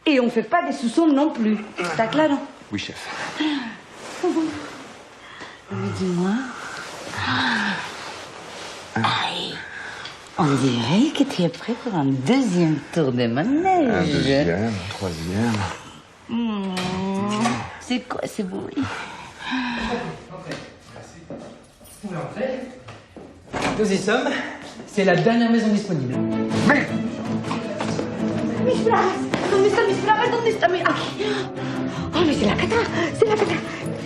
Et on fait pas des sous-sommes non plus. T'as clair, non? Oui, chef. Mais dis-moi. Aïe. On dirait que tu es prêt pour un 2e tour de manège. Un 2e, un 3e. C'est quoi ce bruit? Nous y sommes. C'est la dernière maison disponible. Mis Blas, ¿dónde está Mis Blas? ¿Dónde está mi... Aquí. Oh, mais c'est la cata, c'est la cata.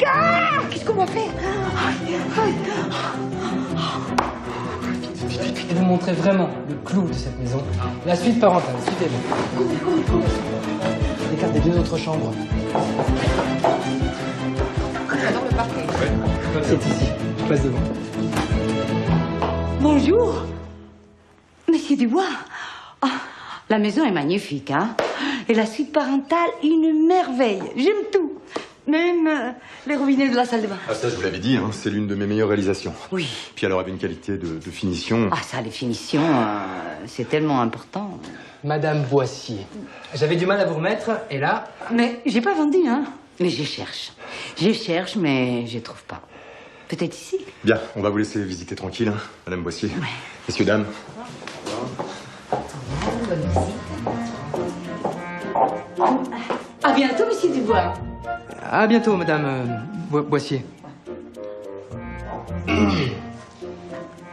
Ah, qu'est-ce qu'on va faire? Je vais vous montrer vraiment le clou de cette maison. La suite parentale, suivez-moi. Les cartes des 2 autres chambres. J'adore le parquet. C'est ici. Je passe devant. Bonjour, Monsieur Dubois. Ah, la maison est magnifique, hein? Et la suite parentale, une merveille. J'aime tout. Même les robinets de la salle de bain. Ah, ça, je vous l'avais dit, hein, c'est l'une de mes meilleures réalisations. Oui. Puis alors, avec une qualité de finition. Ah, ça, les finitions, c'est tellement important. Madame Boissier. J'avais du mal à vous remettre, et là... Mais j'ai pas vendu, hein? Mais je cherche. Je cherche, mais je trouve pas. Peut-être ici? Bien, on va vous laisser visiter tranquille, hein, Madame Boissier. Ouais. Messieurs, dames. Bonne visite. À bientôt, Monsieur Dubois. À bientôt, Madame Boissier.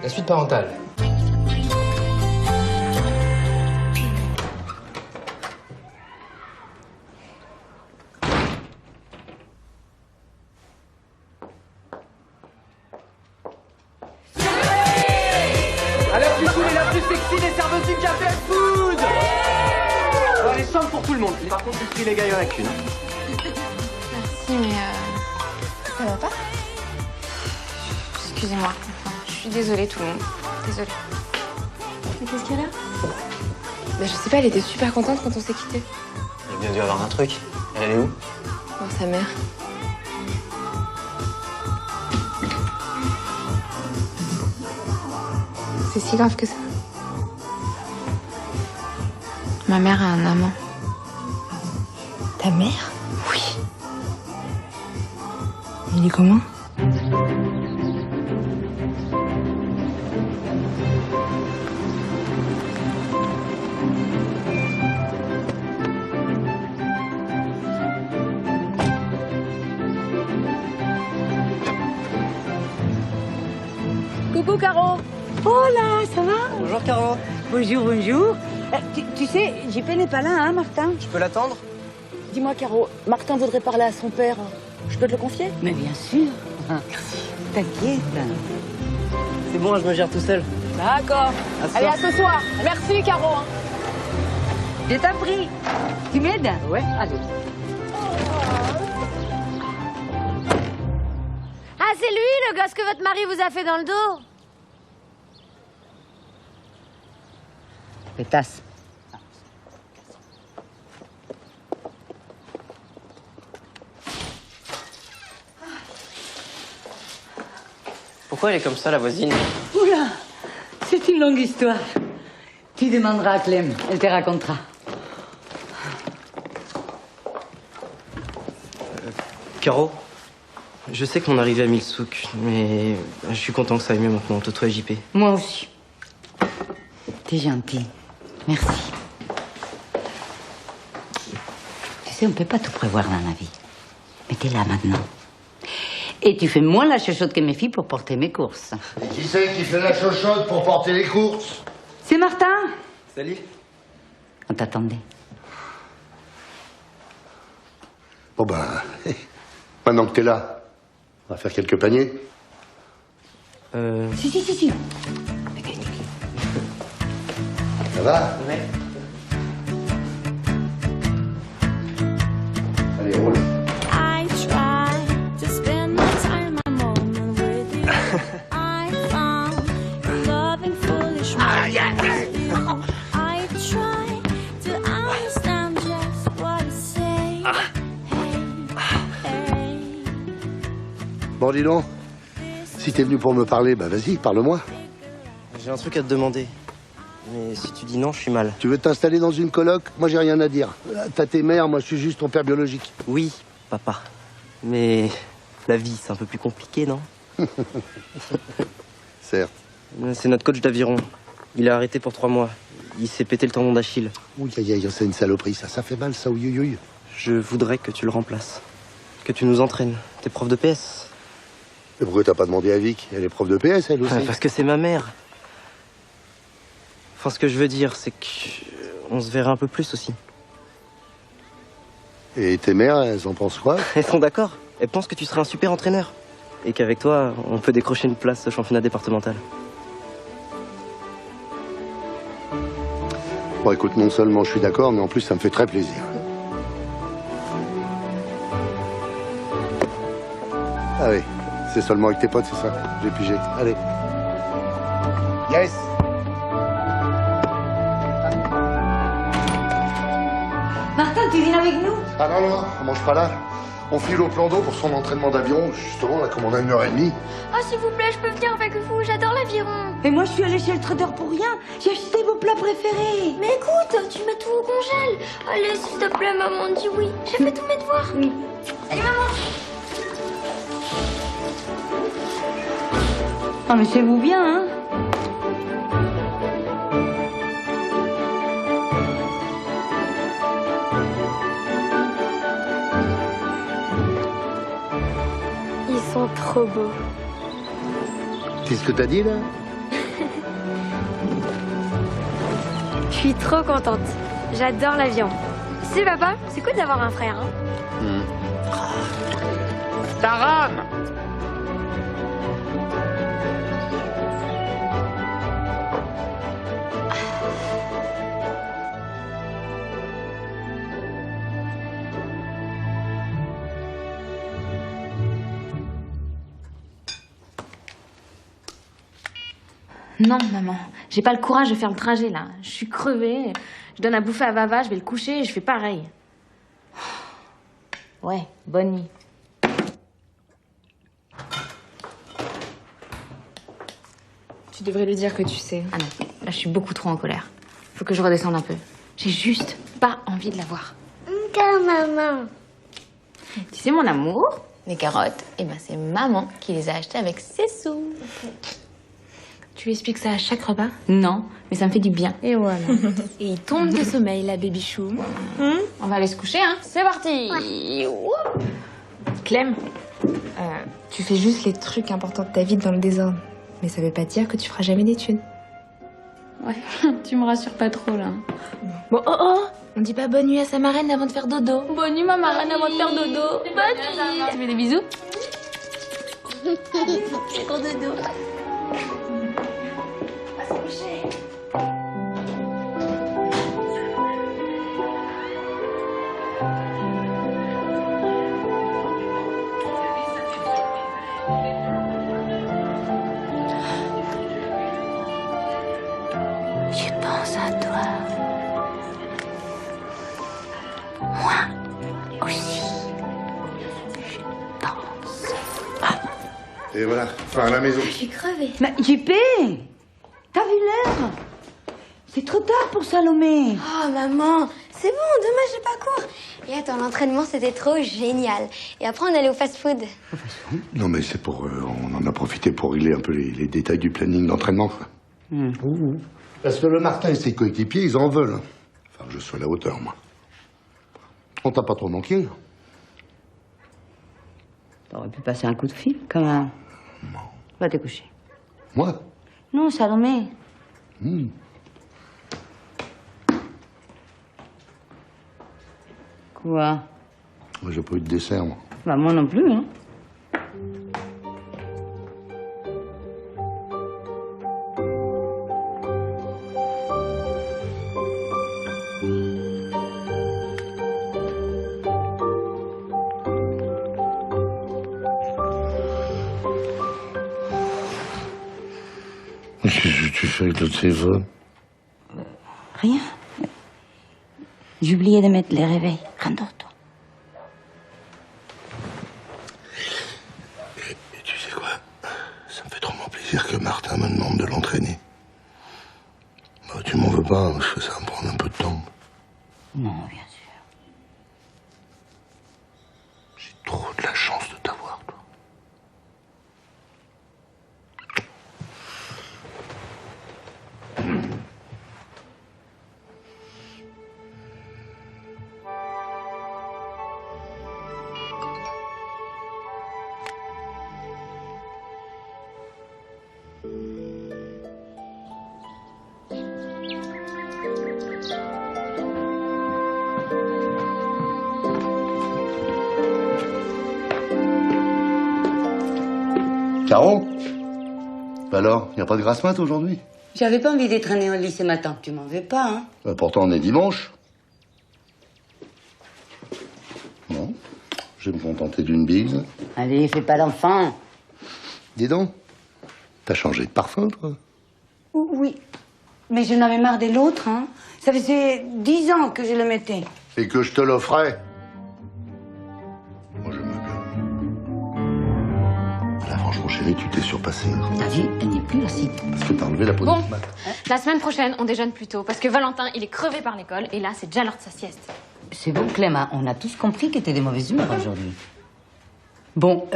La suite parentale. le monde. Par contre, les les gars, il y en a qu'une. Merci, mais ça va pas? Excusez-moi. Enfin, je suis désolée tout le monde. Désolée. Mais qu'est-ce qu'elle a? Bah, je sais pas, elle était super contente quand on s'est quittés. Il a bien dû avoir un truc. Elle est où? Voir sa mère. C'est si grave que ça. Ma mère a un amant. Ta mère? Oui. Il est comment? Coucou Caro. Oh là, ça va? Bonjour Caro. Bonjour, bonjour. Tu sais, JP n'est pas là, hein, Martin? Je peux l'attendre? Dis-moi, Caro, Martin voudrait parler à son père. Je peux te le confier? Mais bien sûr. T'inquiète. C'est bon, je me gère tout seul. D'accord. À Allez, à ce soir. Merci, Caro. Je t'en prie. Tu m'aides? Ouais. Allez. Ah, c'est lui, le gosse que votre mari vous a fait dans le dos. Pétasse. Pourquoi elle est comme ça, la voisine? Oula, c'est une longue histoire. Tu demanderas à Clem, elle te racontera. Caro, je sais qu'on arrivait à 1000 souks, mais je suis content que ça aille mieux maintenant, entre toi et JP. Moi aussi. T'es gentil. Merci. Tu sais, on ne peut pas tout prévoir dans la vie. Mais t'es là maintenant. Et tu fais moins la chochotte que mes filles pour porter mes courses. Et qui c'est qui fait la chochotte pour porter les courses? C'est Martin. Salut. On t'attendait. Bon ben, maintenant que t'es là, on va faire quelques paniers. Si. Ça va? Ouais. Allez, roule. I try to spend my time a moment with you. I found loving foolish I try to understand just what you say. Hey. Bon, dis donc, si t'es venu pour me parler, bah vas-y, parle-moi. J'ai un truc à te demander. Mais si tu dis non, je suis mal. Tu veux t'installer dans une coloc? Moi, j'ai rien à dire. T'as tes mères, moi, je suis juste ton père biologique. Oui, papa. Mais la vie, c'est un peu plus compliqué, non? Certes. C'est notre coach d'aviron. Il a arrêté pour 3 mois. Il s'est pété le tendon d'Achille. Ouh, c'est une saloperie, ça. Ça fait mal, ça, ouïouïouï. Je voudrais que tu le remplaces. Que tu nous entraînes. T'es prof de PS. Mais pourquoi t'as pas demandé à Vic? Elle est prof de PS, elle aussi. Parce que c'est ma mère. Enfin, ce que je veux dire, c'est que on se verrait un peu plus aussi. Et tes mères, elles en pensent quoi? Elles sont d'accord. Elles pensent que tu serais un super entraîneur. Et qu'avec toi, on peut décrocher une place au championnat départemental. Bon, écoute, non seulement je suis d'accord, mais en plus, ça me fait très plaisir. Ah oui, c'est seulement avec tes potes, c'est ça? J'ai pigé. Allez. Yes! Martin, tu dînes avec nous? Ah non, on mange pas là. On file au plan d'eau pour son entraînement d'aviron. Justement, on a commandé 1h30. Oh, s'il vous plaît, je peux venir avec vous. J'adore l'aviron. Et moi, je suis allée chez le trader pour rien. J'ai acheté vos plats préférés. Mais écoute, tu mets tout au congèle. Allez, s'il te plaît, maman, dis oui. J'ai fait tous mes devoirs. Allez, maman. Ah, mais c'est vous bien, hein? Ils sont trop beaux. Qu'est-ce que t'as dit, là? Je suis trop contente. J'adore l'avion. C'est papa, c'est cool d'avoir un frère. Hein. Taram! Non, maman. J'ai pas le courage de faire le trajet, là. Je suis crevée. Je donne à bouffer à Vava, je vais le coucher et je fais pareil. Ouais, bonne nuit. Tu devrais lui dire que tu sais. Ah non, là, je suis beaucoup trop en colère. Faut que je redescende un peu. J'ai juste pas envie de la voir. Encore maman. Tu sais, mon amour, les carottes, eh ben, c'est maman qui les a achetées avec ses sous. Tu lui expliques ça à chaque repas? Non, mais ça me fait du bien. Et voilà. Et il tombe de sommeil, la baby-chou. On va aller se coucher, hein? C'est parti. Clem, tu fais juste les trucs importants de ta vie dans le désordre. Mais ça veut pas dire que tu feras jamais d'études. Ouais, tu me rassures pas trop, là. Bon, on dit pas bonne nuit à sa marraine avant de faire dodo. Bonne nuit, ma marraine, avant de faire dodo. Bonne nuit. Tu fais des bisous? C'est gros dodo. On va se coucher. Je pense à toi. Moi aussi. Je pense. Et voilà, enfin à la maison. Je suis crevée. Mais JP, t'as vu l'heure? C'est trop tard pour Salomé. Oh maman, c'est bon, demain j'ai pas cours. Et attends, l'entraînement c'était trop génial. Et après on allait au fast-food. Non mais c'est pour... on en a profité pour régler un peu les détails du planning d'entraînement. Quoi. Parce que le Martin et ses coéquipiers, ils en veulent. Enfin, que je sois à la hauteur, moi. On t'a pas trop manqué? T'aurais pu passer un coup de fil, quand même. Non. Va te coucher. Moi? Non, Salomé. Quoi? Moi, j'ai pas eu de dessert, moi. Bah, moi non plus, hein. Qu'est-ce que tu fais avec le téléphone? Rien. J'ai oublié de mettre les réveils. Rendors-toi. Et tu sais quoi? Ça me fait trop plaisir que Martin me demande de l'entraîner. Bah, tu m'en veux pas, je fais ça me prendre un peu de temps. Non, bien sûr. J'ai trop de la chance de t'avoir, toi. Caro? Bah alors, y a pas de grasse mat aujourd'hui? J'avais pas envie d'être traîner au lit ce matin. Tu m'en veux pas, hein? Pourtant, on est dimanche. Non, je vais me contenter d'une bise. Allez, fais pas l'enfant. Dis donc, t'as changé de parfum, toi? Oui, mais je n'avais marre de l'autre, hein. Ça faisait 10 ans que je le mettais. Et que je te l'offrais. Moi, je me calme. Là, franchement, chérie, tu t'es surpassée. T'as vu, elle n'est plus assise. Parce que t'as enlevé la peau Bon, de mat. la semaine prochaine, on déjeune plus tôt. Parce que Valentin, il est crevé par l'école. Et là, c'est déjà l'heure de sa sieste. C'est bon, Clément, on a tous compris que t'es de mauvaise humeur aujourd'hui. Bon,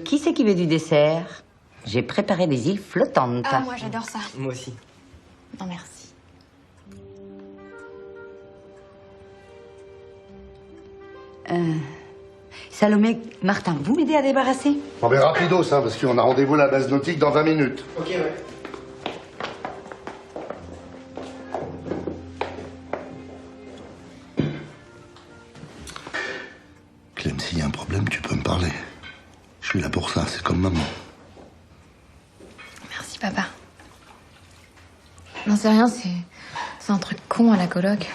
qui c'est qui veut du dessert? J'ai préparé des îles flottantes. Ah, moi j'adore ça. Moi aussi. Non, merci. Salomé, Martin, vous m'aidez à débarrasser? Bon, mais rapidos, hein, parce qu'on a rendez-vous à la base nautique dans 20 minutes. Ok, ouais. Clem, s'il y a un problème, tu peux me parler. Je suis là pour ça, c'est comme maman. Merci, papa. Non, c'est rien, c'est un truc con à la coloc.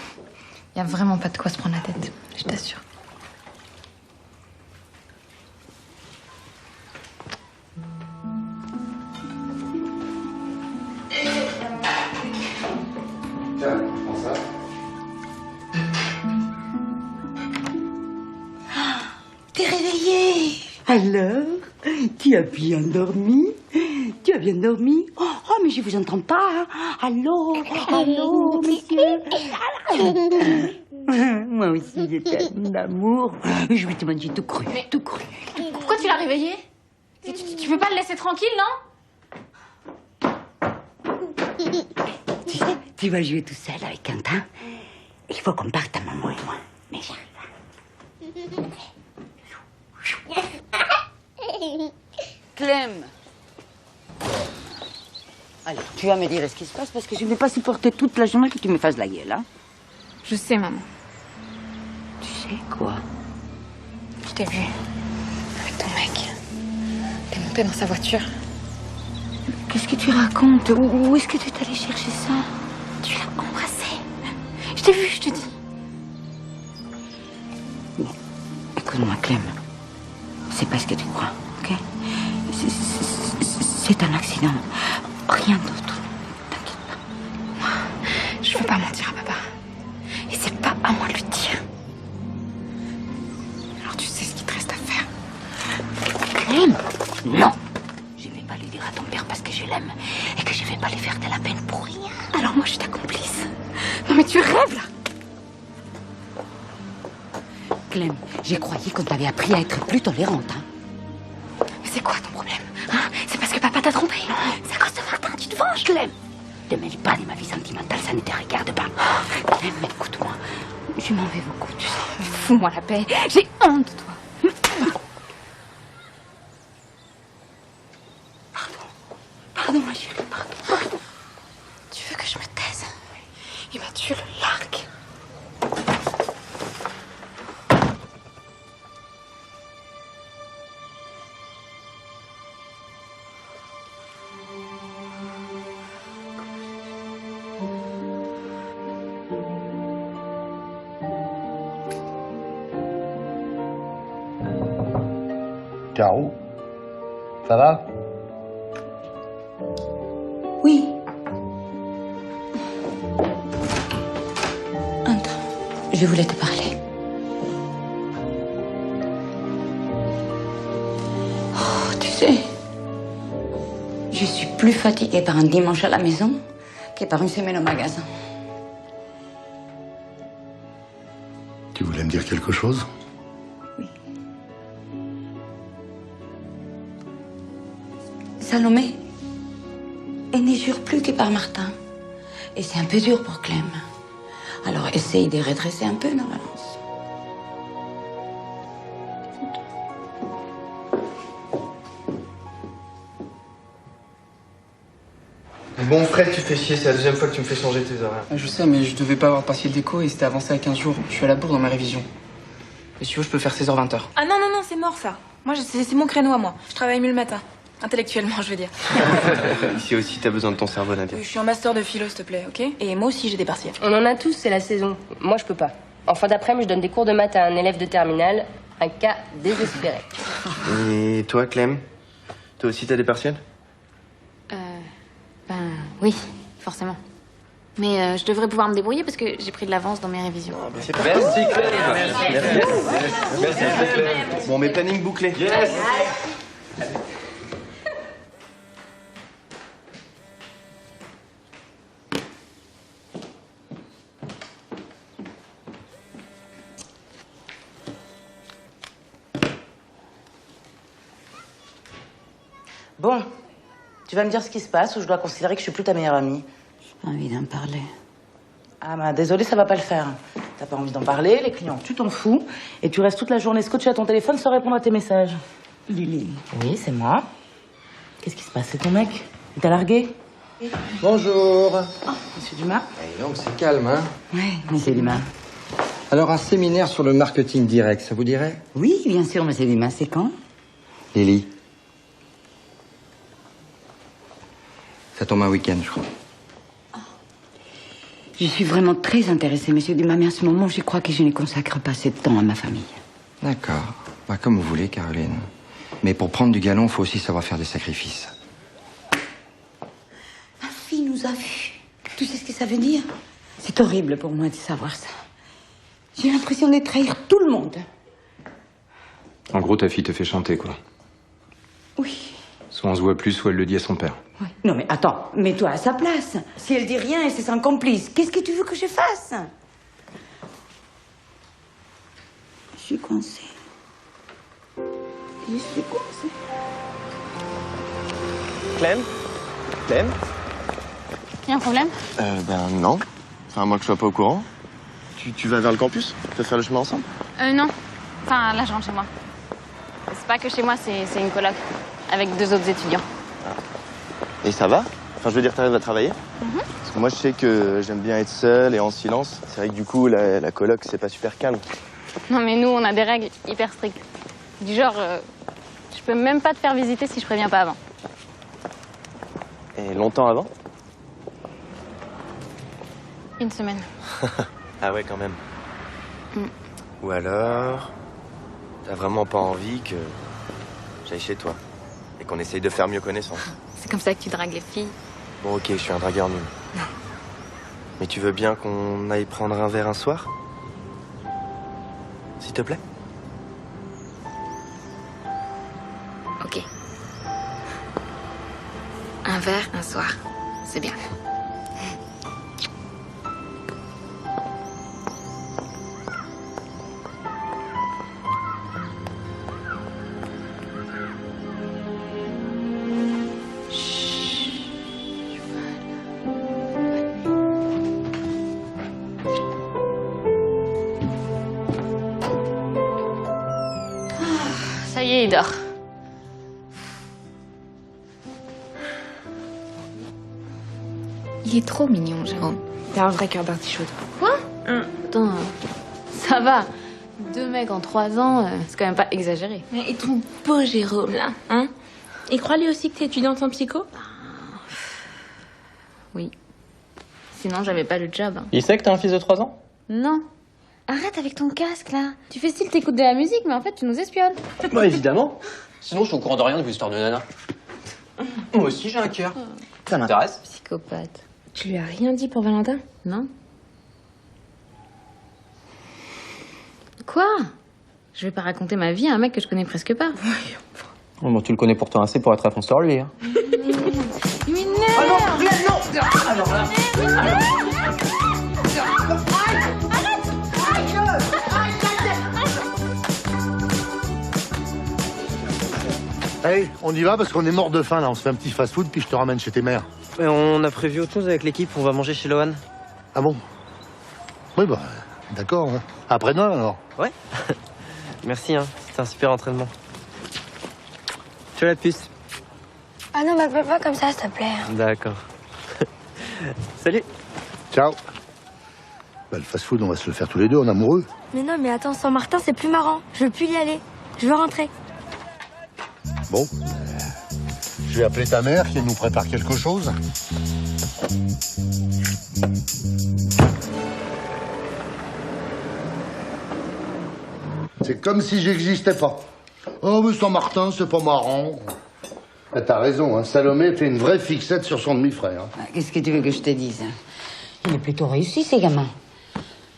Y a vraiment pas de quoi se prendre la tête, je t'assure. Alors, tu as bien dormi? Tu as bien dormi? Oh, mais je vous entends pas. Hein. Allô, allô, monsieur. Moi aussi, je t'aime d'amour. Je vais te manger tout cru, tout cru. Pourquoi tu l'as réveillé? Tu peux pas le laisser tranquille, non? Tu vas jouer tout seul avec Quentin. Il faut qu'on parte à maman et moi. Mais j'arrive. Clem. Allez, tu vas me dire ce qui se passe parce que je ne vais pas supporter toute la journée que tu me fasses la gueule, hein. Je sais, maman. Tu sais quoi? Je t'ai vu avec ton mec. T'es monté dans sa voiture. Qu'est-ce que tu racontes? Où est-ce que tu es allé chercher ça? Tu l'as embrassé. Je t'ai vu, je te dis. Bon, écoute-moi, Clem. C'est pas ce que tu crois, ok? C'est un accident. Rien d'autre. T'inquiète pas. Moi, je veux pas mentir à papa. Et c'est pas à moi de lui dire. Alors tu sais ce qu'il te reste à faire. Clem! Non! Je vais pas lui dire à ton père parce que je l'aime et que je vais pas lui faire de la peine pour rien. Alors moi, je suis ta complice. Non mais tu rêves, là! Clem, j'ai croyé qu'on t'avait appris à être plus tolérante, hein. Mais c'est quoi ton problème? Hein? C'est parce que papa t'a trompé? C'est à cause de Martin, tu te venges, Clem! Ne mêle pas de ma vie sentimentale, ça ne te regarde pas. Clem, écoute-moi. Je m'en vais beaucoup, tu sais. Fous-moi la paix. J'ai honte de toi. Pardon, ma chérie, pardon. Tu veux que je me taise? Eh ben, tu le largues. Caro, ça va? Oui. Entre. Je voulais te parler. Oh, tu sais, je suis plus fatiguée par un dimanche à la maison que par une semaine au magasin. Tu voulais me dire quelque chose? Salomé, elle ne jure plus que par Martin. Et c'est un peu dur pour Clem. Alors essaye de redresser un peu la balance. Bon, Fred, tu fais chier, c'est la deuxième fois que tu me fais changer tes horaires. Je sais, mais je devais pas avoir passé le déco et c'était avancé à 15 jours. Je suis à la bourre dans ma révision. Et si tu veux, je peux faire 16h-20h. Ah non, non, non, c'est mort ça. Moi, c'est mon créneau à moi. Je travaille mieux le matin. Intellectuellement, je veux dire. Ici aussi, t'as besoin de ton cerveau, Nadia. Je suis en master de philo, s'il te plaît, ok? Et moi aussi, j'ai des partiels. On en a tous, c'est la saison. Moi, je peux pas. En fin d'après-midi, je donne des cours de maths à un élève de terminale. Un cas désespéré. Et toi, Clem? Toi aussi, t'as des partiels? Ben oui, forcément. Mais je devrais pouvoir me débrouiller parce que j'ai pris de l'avance dans mes révisions. Merci, Clem. Merci, Clem. Bon, mes plannings bouclés. Yes. Bon, tu vas me dire ce qui se passe ou je dois considérer que je suis plus ta meilleure amie? J'ai pas envie d'en parler. Ah bah désolé, ça va pas le faire. T'as pas envie d'en parler, les clients, tu t'en fous. Et tu restes toute la journée scotché à ton téléphone sans répondre à tes messages. Lily. Oui, c'est moi. Qu'est-ce qui se passe? C'est ton mec? Il t'a largué? Bonjour. Oh, monsieur Dumas. Et donc c'est calme, hein? Oui, monsieur Dumas. Alors un séminaire sur le marketing direct, ça vous dirait? Oui, bien sûr, monsieur Dumas. C'est quand? Lily. Ça tombe un week-end, je crois. Je suis vraiment très intéressée, monsieur Dumas, mais à ce moment, je crois que je ne consacre pas assez de temps à ma famille. D'accord. Bah, comme vous voulez, Caroline. Mais pour prendre du galon, il faut aussi savoir faire des sacrifices. Ma fille nous a vus. Tu sais ce que ça veut dire? C'est horrible pour moi de savoir ça. J'ai l'impression de trahir tout le monde. En gros, ta fille te fait chanter, quoi. Oui. Soit on se voit plus, soit elle le dit à son père. Non mais attends, mets-toi à sa place. Si elle dit rien et c'est son complice, qu'est-ce que tu veux que je fasse? Je suis coincée. Je suis coincée. Clem? Clem? Y a un problème? Ben non. Enfin, moi que je sois pas au courant. Tu vas vers le campus? On peut faire le chemin ensemble? Non. Enfin, là, je rentre chez moi. C'est pas que chez moi, c'est une coloc. Avec 2 autres étudiants. Et ça va? Enfin, je veux dire, t'arrives à travailler? Parce que moi, je sais que j'aime bien être seule et en silence. C'est vrai que du coup, la coloc, c'est pas super calme. Non, mais nous, on a des règles hyper strictes. Du genre, je peux même pas te faire visiter si je préviens pas avant. Et longtemps avant? 1 semaine. Ah ouais, quand même. Mm. Ou alors, t'as vraiment pas envie que j'aille chez toi et qu'on essaye de faire mieux connaissance. C'est comme ça que tu dragues les filles. Bon, ok, je suis un dragueur nul. Mais tu veux bien qu'on aille prendre un verre un soir? S'il te plaît? Ok. Un verre, un soir. C'est bien. Ça y est, il dort. Il est trop mignon, Jérôme. T'as un vrai cœur d'artichaut. Quoi? Attends, ça va. 2 mecs en 3 ans, c'est quand même pas exagéré. Et ton beau Jérôme, là, hein? Il croit lui aussi que t'es étudiante en psycho? Oui. Sinon, j'avais pas le job. Il sait que t'as un fils de 3 ans? Non. Arrête avec ton casque, là. Tu fais style t'écoutes de la musique, mais en fait, tu nous espionnes. Bah évidemment. Sinon, je suis au courant de rien de vos histoires de nana. Moi aussi, j'ai un cœur. Ça m'intéresse. Psychopathe. Tu lui as rien dit pour Valentin? Non. Quoi? Je vais pas raconter ma vie à un mec que je connais presque pas. Oh, bon, tu le connais pourtant assez pour être à fond sur lui. Hein. Il m'énerve. Ah non, rien, non. Alors là. Allez, on y va parce qu'on est mort de faim là. On se fait un petit fast-food puis je te ramène chez tes mères. Mais on a prévu autre chose avec l'équipe. On va manger chez Lohan. Ah bon? Oui, bah, d'accord. Hein. Après-demain alors. Ouais. Merci, hein. C'était un super entraînement. Tu as la puce? Ah non, m'appelle pas comme ça, s'il te plaît. D'accord. Salut. Ciao. Bah, le fast-food, on va se le faire tous les deux, en amoureux. Mais non, mais attends, sans Martin, c'est plus marrant. Je veux plus y aller. Je veux rentrer. Bon. Je vais appeler ta mère qui nous prépare quelque chose. C'est comme si j'existais pas. Oh, mais Saint-Martin, c'est pas marrant. Ah, t'as raison, hein. Salomé fait une vraie fixette sur son demi-frère. Qu'est-ce que tu veux que je te dise? Il est plutôt réussi, ces gamins.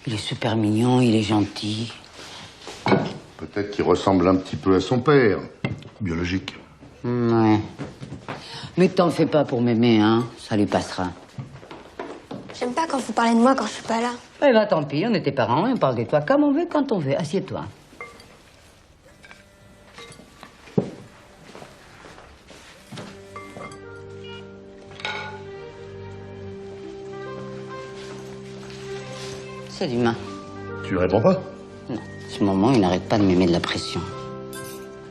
Il est super mignon, il est gentil. Peut-être qu'il ressemble un petit peu à son père. Biologique. Ouais. Mais t'en fais pas pour m'aimer, hein. Ça lui passera. J'aime pas quand vous parlez de moi quand je suis pas là. Eh ben, tant pis, on est tes parents et on parle de toi comme on veut, quand on veut. Assieds-toi. C'est l'humain. Tu réponds pas? Non. En ce moment, il n'arrête pas de me mettre de la pression.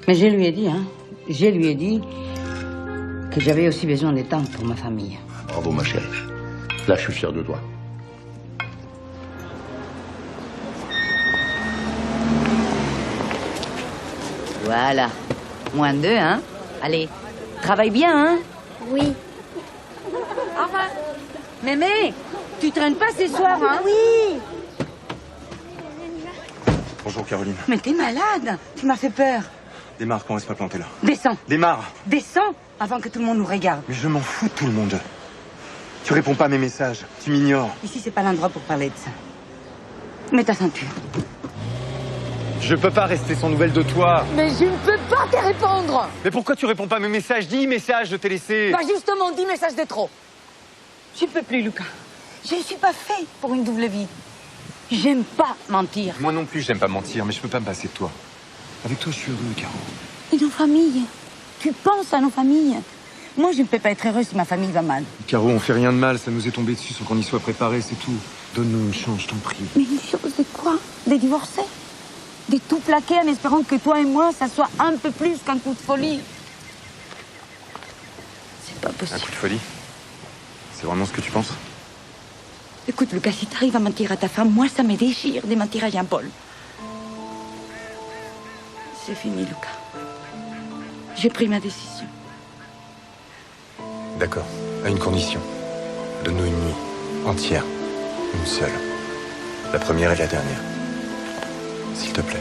Mais je lui ai dit, hein. Je lui ai dit que j'avais aussi besoin de temps pour ma famille. Bravo, ma chérie. Là, je suis fier de toi. Voilà. -2, hein. Allez, travaille bien, hein. Oui. Au revoir. Mémé, tu traînes pas ce soir, hein. Oui. Bonjour Caroline. Mais t'es malade. Tu m'as fait peur. Démarre, qu'on reste pas planté là. Descends. Démarre. Descends avant que tout le monde nous regarde. Mais je m'en fous de tout le monde. Tu réponds pas à mes messages. Tu m'ignores. Ici, c'est pas l'endroit pour parler de ça. Mets ta ceinture. Je peux pas rester sans nouvelles de toi. Mais je ne peux pas te répondre. Mais pourquoi tu réponds pas à mes messages? 10 messages, je t'ai laissé. Bah justement, 10 messages de trop. Je ne peux plus, Lucas. Je ne suis pas fait pour une double vie. J'aime pas mentir. Moi non plus, j'aime pas mentir, mais je peux pas me passer de toi. Avec toi, je suis heureux, Caro. Et nos familles? Tu penses à nos familles? Moi, je ne peux pas être heureuse si ma famille va mal. Caro, on fait rien de mal, ça nous est tombé dessus sans qu'on y soit préparé, c'est tout. Donne-nous une chance, je t'en prie. Mais une chose de quoi? De divorcer? De tout plaquer en espérant que toi et moi, ça soit un peu plus qu'un coup de folie? C'est pas possible. Un coup de folie? C'est vraiment ce que tu penses? Écoute, Lucas, si t'arrives à mentir à ta femme, moi, ça me déchire de mentir à Jean-Paul. C'est fini, Lucas. J'ai pris ma décision. D'accord, à une condition. Donne-nous une nuit, entière, une seule. La première et la dernière. S'il te plaît.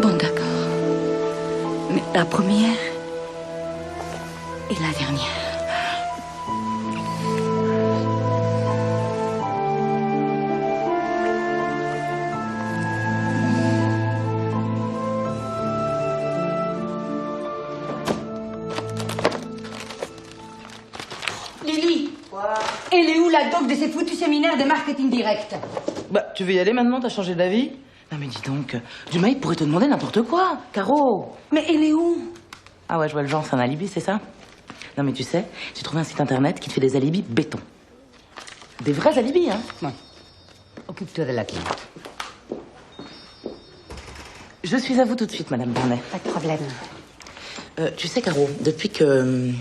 Bon, d'accord. Mais la première et la dernière. Lily. Quoi? Elle est où la doc de ces foutus séminaires de marketing direct? Bah, tu veux y aller maintenant? T'as changé d'avis? Non mais dis donc, Dumas, il pourrait te demander n'importe quoi, Caro. Mais elle est où? Ah ouais, je vois le genre, c'est un alibi, c'est ça? Non mais tu sais, j'ai trouvé un site internet qui te fait des alibis béton. Des vrais alibis, hein? Ouais. Occupe-toi de la cliente. Je suis à vous tout de suite, Madame Barnet. Pas de problème. Tu sais, Caro, depuis que...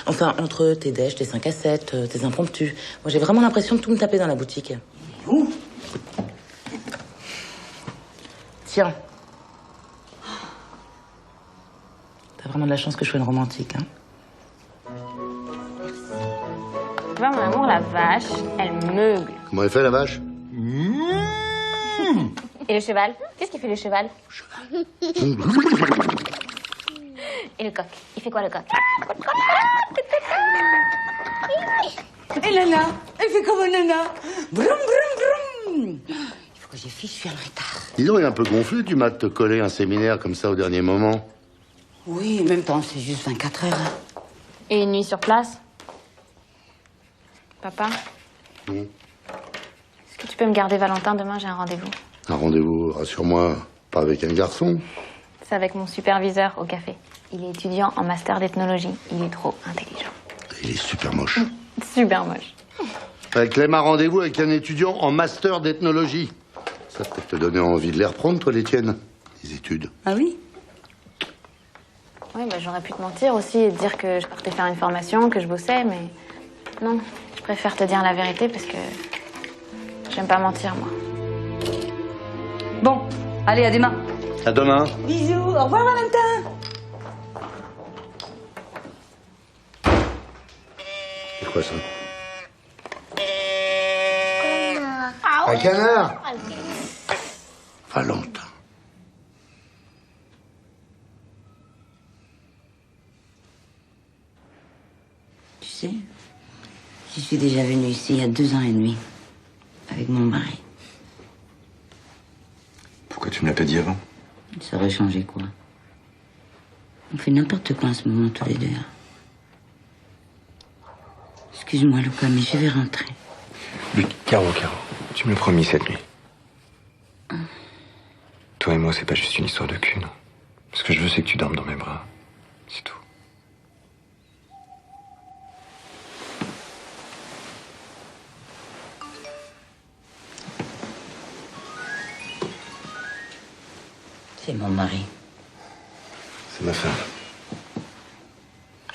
Enfin, entre tes dèches, tes 5 à 7, tes impromptus, moi j'ai vraiment l'impression de tout me taper dans la boutique. Où? Tiens. T'as vraiment de la chance que je sois une romantique, hein? Tu vois, mon amour, la vache, elle meugle. Comment elle fait, la vache? Et le cheval? Qu'est-ce qu'il fait, le cheval? Et le coq? Il fait quoi, le coq? Et Nana? Elle fait comme Nana. Brum, brum, brum. Il faut que je fiche, je suis en retard. Dis donc, il est un peu gonflé, du mat de te coller un séminaire comme ça au dernier moment. Oui, en même temps, c'est juste 24 heures. Et une nuit sur place? Papa? Est-ce que tu peux me garder Valentin? Demain, j'ai un rendez-vous. Un rendez-vous, rassure-moi, pas avec un garçon. C'est avec mon superviseur au café. Il est étudiant en master d'ethnologie. Il est trop intelligent. Il est super moche. Super moche. Avec Clem, un rendez-vous avec un étudiant en master d'ethnologie. Ça peut te donner envie de les reprendre, toi, les tiennes, les études. Ah oui? Oui, bah, j'aurais pu te mentir aussi et te dire que je partais faire une formation, que je bossais, mais non, je préfère te dire la vérité parce que j'aime pas mentir, moi. Bon, allez, à demain. À demain. Bisous, au revoir, Valentin. C'est quoi ça? Un canard? Valentin. Tu sais, je suis déjà venue ici il y a 2 ans et demi, avec mon mari. Pourquoi tu me l'as pas dit avant? Ça aurait changé quoi? On fait n'importe quoi en ce moment, tous les deux. Excuse-moi, Lucas, mais je vais rentrer. Caro, tu me l'as promis cette nuit. Toi et moi, c'est pas juste une histoire de cul, non. Ce que je veux, c'est que tu dormes dans mes bras. C'est tout. C'est mon mari. C'est ma femme.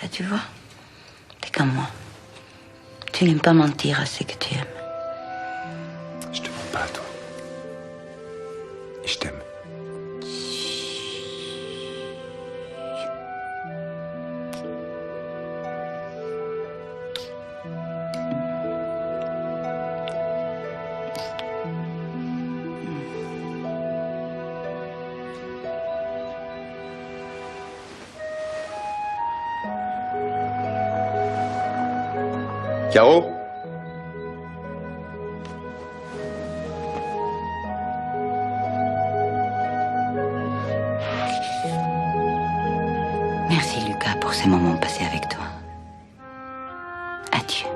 Là, tu vois, t'es comme moi. Tu n'aimes pas mentir à ce que tu aimes. Je te mens pas, toi. Et je t'aime. Caro? tu.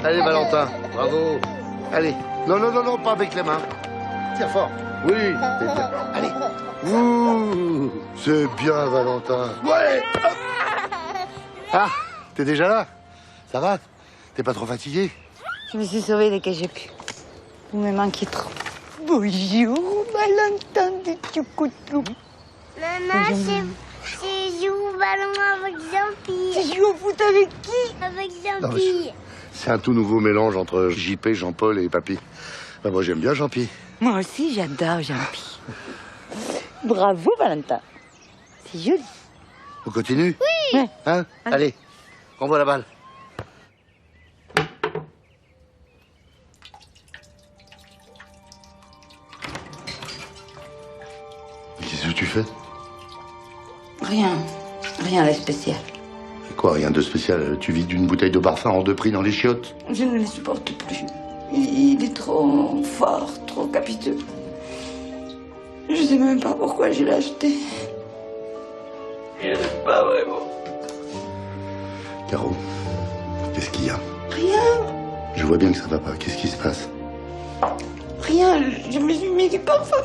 Allez, Valentin, bravo. Allez. Non, non, non, non, pas avec les mains. Tire fort. Oui, c'est bien. Allez. Ouh, c'est bien, Valentin. Ouais. Ah, t'es déjà là? Ça va? T'es pas trop fatigué? Je me suis sauvée dès que j'ai pu. Vous me manquez trop. Bonjour, Valentin du Tchoucoutlou. Maman, c'est joue au ballon avec Jean-Pierre. Tu joues au foot avec qui? Avec Non, Jean-Pierre. C'est un tout nouveau mélange entre JP, Jean-Paul et Papy. Ben, moi, j'aime bien Jean-Pierre. Moi aussi, j'adore Jean-Pierre. Bravo, Valentin. C'est joli. On continue? Oui. Hein? Allez, renvoie la balle. Qu'est-ce que tu fais? Rien. Rien de spécial. Quoi, rien de spécial? Tu vides une bouteille de parfum en 2 prix dans les chiottes? Je ne le supporte plus. Il est trop fort, trop capiteux. Je sais même pas pourquoi je l'ai acheté. Il n'est pas vraiment. Caro, qu'est-ce qu'il y a? Rien. Je vois bien que ça va pas. Qu'est-ce qui se passe? Rien. Je me suis mis du parfum.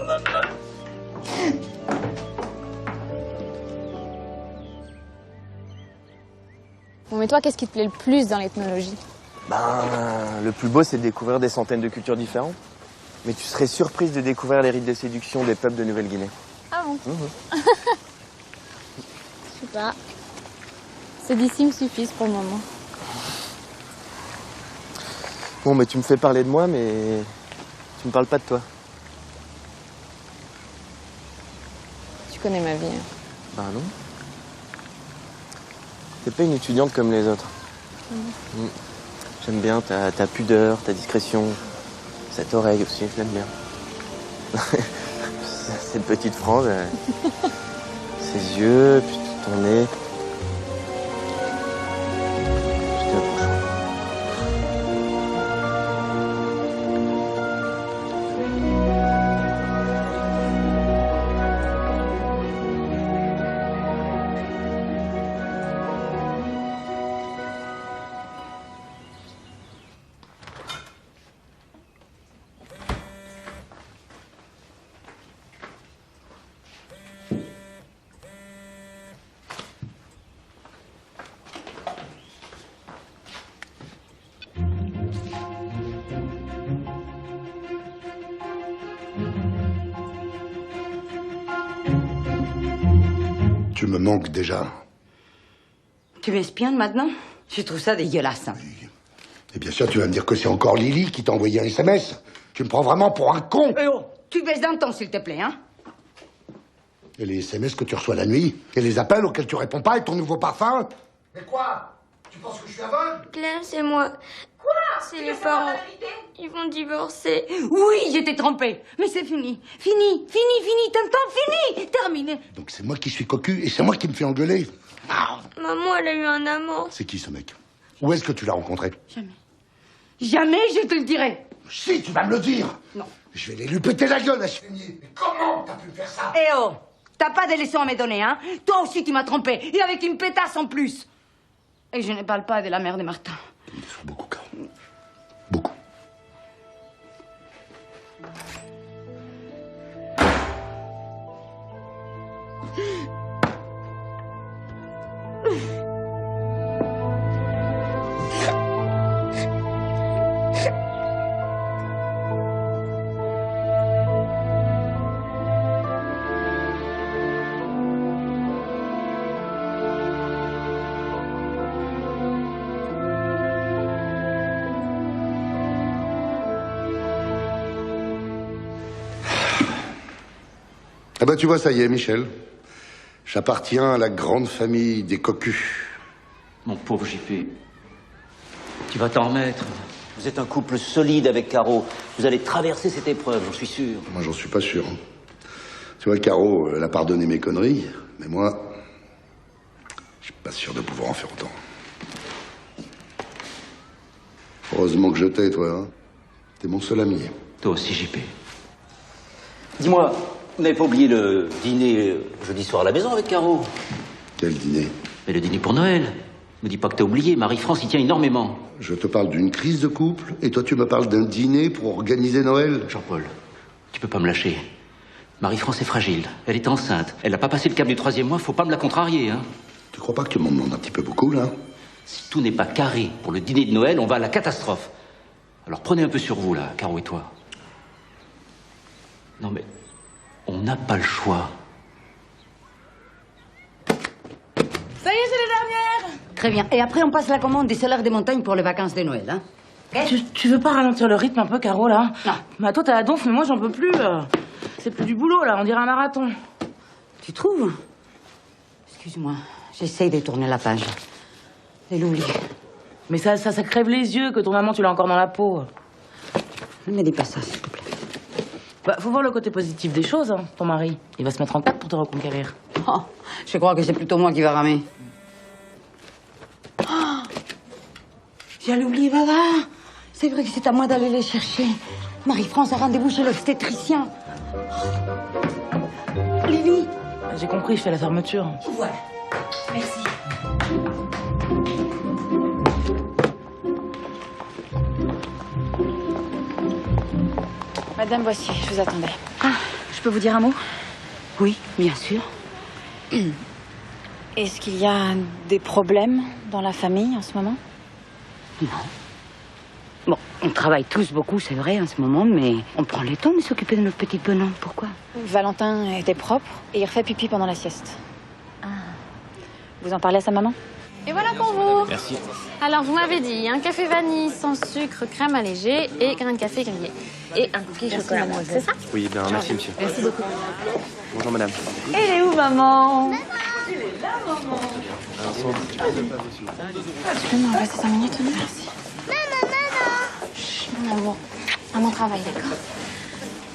Bon, mais toi, qu'est-ce qui te plaît le plus dans l'ethnologie? Le plus beau, c'est de découvrir des centaines de cultures différentes. Mais tu serais surprise de découvrir les rites de séduction des peuples de Nouvelle-Guinée. Ah bon? Je sais pas. Ceux d'ici me suffisent pour le moment. Bon, mais tu me fais parler de moi, mais tu me parles pas de toi. Tu connais ma vie. Hein. Ben non. T'es pas une étudiante comme les autres. J'aime bien ta pudeur, ta discrétion. Cette oreille aussi, je l'aime bien. Cette petite frange, ses yeux, puis ton nez. Je t'aime pour choix. Tu me manques déjà. Tu m'espionnes maintenant? Je trouve ça dégueulasse. Hein. Et bien sûr, tu vas me dire que c'est encore Lily qui t'a envoyé un SMS. Tu me prends vraiment pour un con. Eh oh, tu baisses d'un ton, s'il te plaît, hein? Et les SMS que tu reçois la nuit? Et les appels auxquels tu réponds pas et ton nouveau parfum? Mais quoi? Tu penses que je suis aveugle? Claire, c'est moi. Quoi? C'est les parents. Ils vont divorcer. Oui, j'étais trompée. Mais c'est fini. Fini, t'entends? Fini, terminé. Donc c'est moi qui suis cocu et c'est moi qui me fais engueuler. Ah. Maman, elle a eu un amant. C'est qui ce mec? Où est-ce que tu l'as rencontré? Jamais je te le dirai. Si, tu vas me le dire. Non. Je vais lui péter la gueule à ce fumier. Mais comment t'as pu faire ça? Eh oh, t'as pas de leçons à me donner, hein? Toi aussi, tu m'as trompé. Et avec une pétasse en plus. Et je ne parle pas de la mère de Martin. Il faut beaucoup, Caro. Beaucoup. Ah bah tu vois, ça y est, Michel. J'appartiens à la grande famille des cocus. Mon pauvre JP, tu vas t'en remettre. Vous êtes un couple solide avec Caro. Vous allez traverser cette épreuve, j'en suis sûr. Moi, j'en suis pas sûr. Tu vois, Caro, elle a pardonné mes conneries, mais moi, je suis pas sûr de pouvoir en faire autant. Heureusement que je t'ai, toi. Hein. T'es mon seul ami. Toi aussi, JP. Dis-moi, vous n'avez pas oublié le dîner jeudi soir à la maison avec Caro? Quel dîner? Mais le dîner pour Noël. Me dis pas que t'as oublié, Marie-France y tient énormément. Je te parle d'une crise de couple et toi tu me parles d'un dîner pour organiser Noël. Jean-Paul, tu peux pas me lâcher. Marie-France est fragile, elle est enceinte. Elle n'a pas passé le cap du 3e mois, faut pas me la contrarier, hein. Tu crois pas que tu m'en demandes un petit peu beaucoup, là? Si tout n'est pas carré pour le dîner de Noël, on va à la catastrophe. Alors prenez un peu sur vous, là, Caro et toi. Non mais, on n'a pas le choix. Ça y est, c'est la dernière. Très bien. Et après, on passe la commande des salaires des montagnes pour les vacances de Noël, hein? Tu veux pas ralentir le rythme un peu, Caro, là? Non. Bah toi, t'as la donf, mais moi, j'en peux plus. C'est plus du boulot, là. On dirait un marathon. Tu trouves? Excuse-moi. J'essaye de tourner la page. Et l'oublier. Mais ça crève les yeux que ton maman, tu l'as encore dans la peau. Ne me dis pas ça, s'il te plaît. Bah, faut voir le côté positif des choses, hein, ton mari. Il va se mettre en tête pour te reconquérir. Oh, je crois que c'est plutôt moi qui va ramer. Oh, j'allais oublier, Baba. C'est vrai que c'est à moi d'aller les chercher. Marie-France a rendez-vous chez l'obstétricien. Lily. J'ai compris, je fais la fermeture. Voilà. Merci. Madame, voici, je vous attendais. Ah, je peux vous dire un mot? Oui, bien sûr. Est-ce qu'il y a des problèmes dans la famille en ce moment? Non. Bon, on travaille tous beaucoup, c'est vrai, en ce moment, mais on prend le temps de s'occuper de notre petite bonhomme. Pourquoi? Valentin était propre et il refait pipi pendant la sieste. Ah. Vous en parlez à sa maman? Et voilà pour vous. Merci. Alors, vous m'avez dit un café vanille sans sucre, crème allégée et grain de café grillé. Et un cookie chocolat. C'est ça? Oui, bien, merci, monsieur. Merci beaucoup. Bonjour, madame. Elle est où, maman? Elle est là, maman. Tu peux me passer 5 minutes? Merci. Chut, mon amour. Maman travaille, d'accord?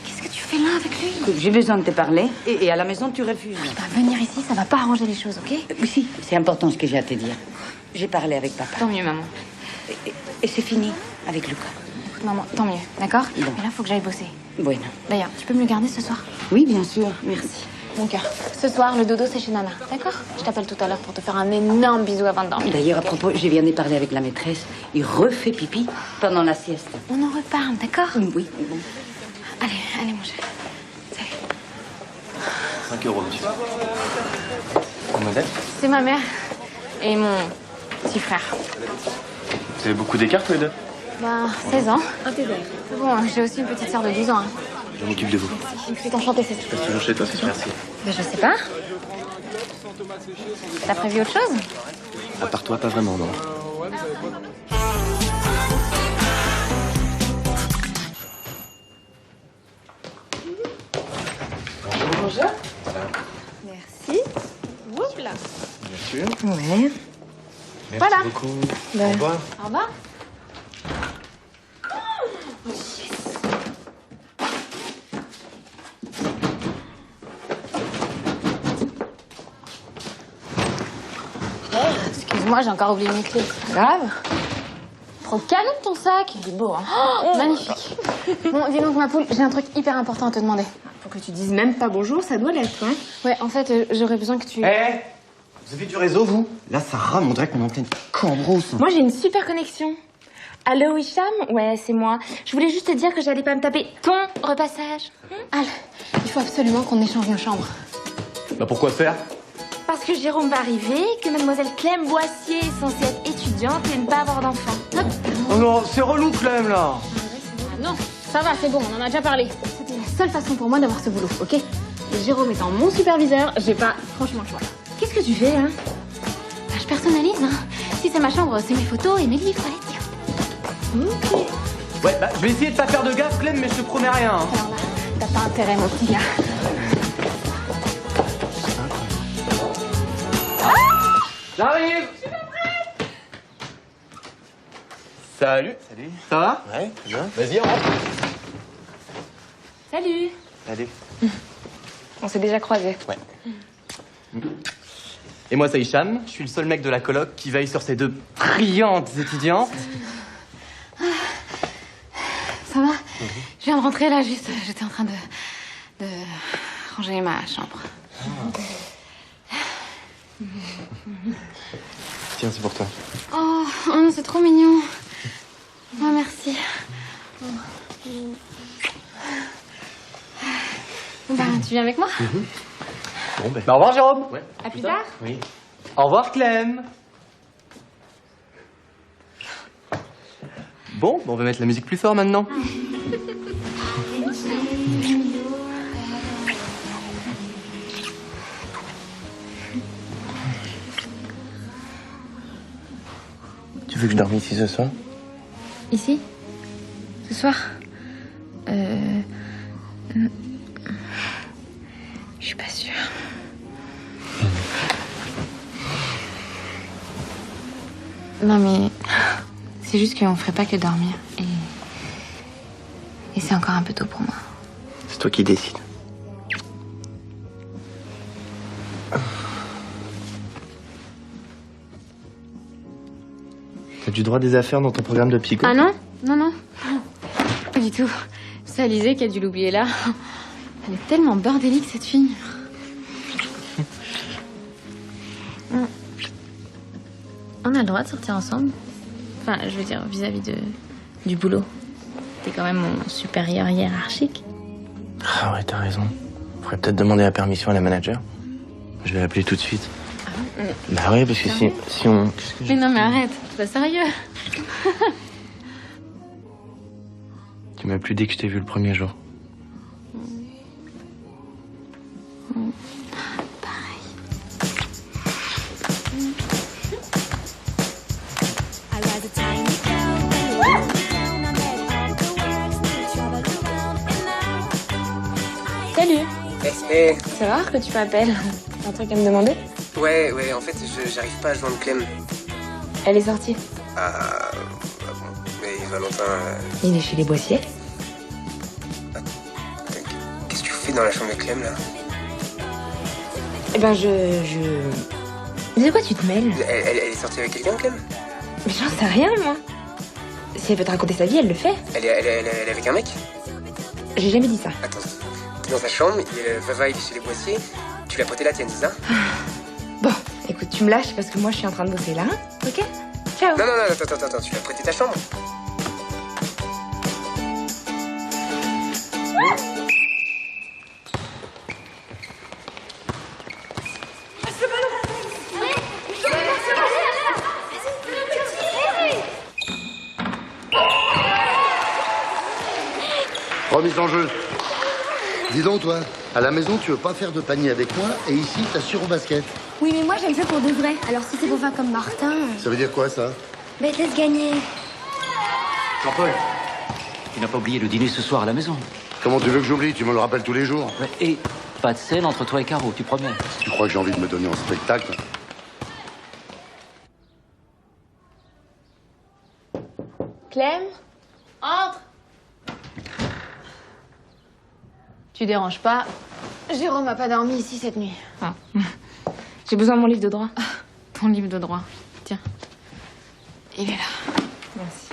Qu'est-ce que tu fais là avec lui? Écoute, j'ai besoin de te parler et à la maison, tu refuses. Oui, bah, venir ici, ça va pas arranger les choses, ok? Oui, si, c'est important ce que j'ai à te dire. J'ai parlé avec papa. Tant mieux, maman. Et c'est fini avec Lucas. Écoute, maman, tant mieux, d'accord? Bon. Mais là, faut que j'aille bosser. Bueno. D'ailleurs, tu peux me le garder ce soir? Oui, bien sûr, merci. Mon cœur. Ce soir, le dodo, c'est chez Nana, d'accord? Je t'appelle tout à l'heure pour te faire un énorme bisou avant de dormir. D'ailleurs, à propos, je viens de parler avec la maîtresse. Il refait pipi pendant la sieste. On en reparle, d'accord? Oui, bon. Allez, mon chéri. Salut. 5 €, monsieur. Mademoiselle? C'est ma mère et mon petit frère. Vous avez beaucoup d'écart, tous les deux? Bah, 16 ans. Bon, j'ai aussi une petite sœur de 12 ans. Hein. Je m'occupe de vous. Je suis enchantée, c'est Je passe toujours chez toi, c'est sûr? Merci. Bah, je sais pas. T'as prévu autre chose? À part toi, pas vraiment, non. Bonjour. Merci. Oups là. Bien sûr. Ouais. Merci Voilà. beaucoup. Ben, Au revoir. Au revoir. Excuse-moi, j'ai encore oublié mes clés. Grave. Trop canon ton sac. Il est beau, hein. Oh, magnifique. Bon, dis donc, ma poule, j'ai un truc hyper important à te demander. Faut que tu dises même pas bonjour, ça doit l'être, hein. Ouais, en fait, j'aurais besoin que tu... Hé Vous avez du réseau, vous? Là, ça rame, on dirait qu'on est en pleine cambrousse. Moi, j'ai une super connexion. Allô, Hicham? Ouais, c'est moi. Je voulais juste te dire que j'allais pas me taper ton repassage. Al, il faut absolument qu'on échange nos chambres. Bah pourquoi faire? Parce que Jérôme va arriver, que mademoiselle Clem Boissier est censée être étudiante et ne pas avoir d'enfant. Oh non, c'est relou, Clem, là. Non, ça va, c'est bon, on en a déjà parlé. C'était la seule façon pour moi d'avoir ce boulot, ok? Et Jérôme étant mon superviseur, j'ai pas franchement le choix. Qu'est-ce que tu fais, hein? Bah, je personnalise, hein. Si c'est ma chambre, c'est mes photos et mes livres, allez, dire. Ok. Ouais, bah je vais essayer de pas faire de gaffe, Clem, mais je te promets rien. Hein. Alors là, t'as pas intérêt, mon petit gars. J'arrive! Salut. Salut. Ça va? Ouais, très bien. Vas-y, on rentre. Salut. Allez. On s'est déjà croisés. Ouais. Et moi, c'est Hicham. Je suis le seul mec de la coloc qui veille sur ces deux brillantes étudiantes. Ça va? Je viens de rentrer là, juste. J'étais en train de ranger ma chambre. Tiens, c'est pour toi. Oh non, c'est trop mignon. Oh, merci. Bah, tu viens avec moi? Bon, ben. Bah, au revoir, Jérôme. Ouais. À plus tard. Oui. Au revoir, Clem. Bon, on va mettre la musique plus fort maintenant. Tu veux que je dorme ici ce soir? Ici? Ce soir? Je suis pas sûre. Non mais c'est juste qu'on ferait pas que dormir et c'est encore un peu tôt pour moi. C'est toi qui décides. T'as du droit des affaires dans ton programme de psycho? Ah non? Non. Pas du tout. C'est Alizée qui a dû l'oublier là. Elle est tellement bordélique cette fille. On a le droit de sortir ensemble? Enfin, je veux dire, vis-à-vis du boulot. T'es quand même mon supérieur hiérarchique. Ah ouais, t'as raison. Faudrait peut-être demander la permission à la manager. Je vais l'appeler tout de suite. Bah ouais, parce que si on... Mais non, mais arrête, c'est pas sérieux. Tu m'as plu dès que je t'ai vu le premier jour. Salut. Eh. C'est rare que tu m'appelles. T'as un truc à me demander? Ouais, en fait, j'arrive pas à joindre Clem. Elle est sortie. Ah bon. Mais Valentin... Il est chez les Boissiers. Qu'est-ce que tu fais dans la chambre de Clem, là? Eh ben, Mais de quoi tu te mêles? Elle est sortie avec quelqu'un, Clem? Mais j'en sais rien, moi. Si elle veut te raconter sa vie, elle le fait. Elle est avec un mec? J'ai jamais dit ça. Attends, t'es dans sa chambre, Vava, il est chez les Boissiers. Tu l'as prêté la tienne, c'est ça? Bon, écoute, tu me lâches parce que moi, je suis en train de bosser là, hein? Ok? Ciao. Non, attends, tu l'as prêté ta chambre? Remise en jeu. Dis donc, toi, à la maison, tu veux pas faire de panier avec moi, et ici, t'assures au basket. Oui, mais moi j'aime ça pour de vrai. Alors si c'est pour faire comme Martin... Ça veut dire quoi, ça? Ben, laisse gagner. Jean-Paul, tu n'as pas oublié le dîner ce soir à la maison? Comment tu veux que j'oublie? Tu me le rappelles tous les jours. Ouais, et pas de scène entre toi et Caro, tu promets? Tu crois que j'ai envie de me donner en spectacle? Clem, entre. Tu déranges pas? Jérôme a pas dormi ici cette nuit. Ah. J'ai besoin de mon livre de droit. Ton livre de droit. Tiens. Il est là. Merci.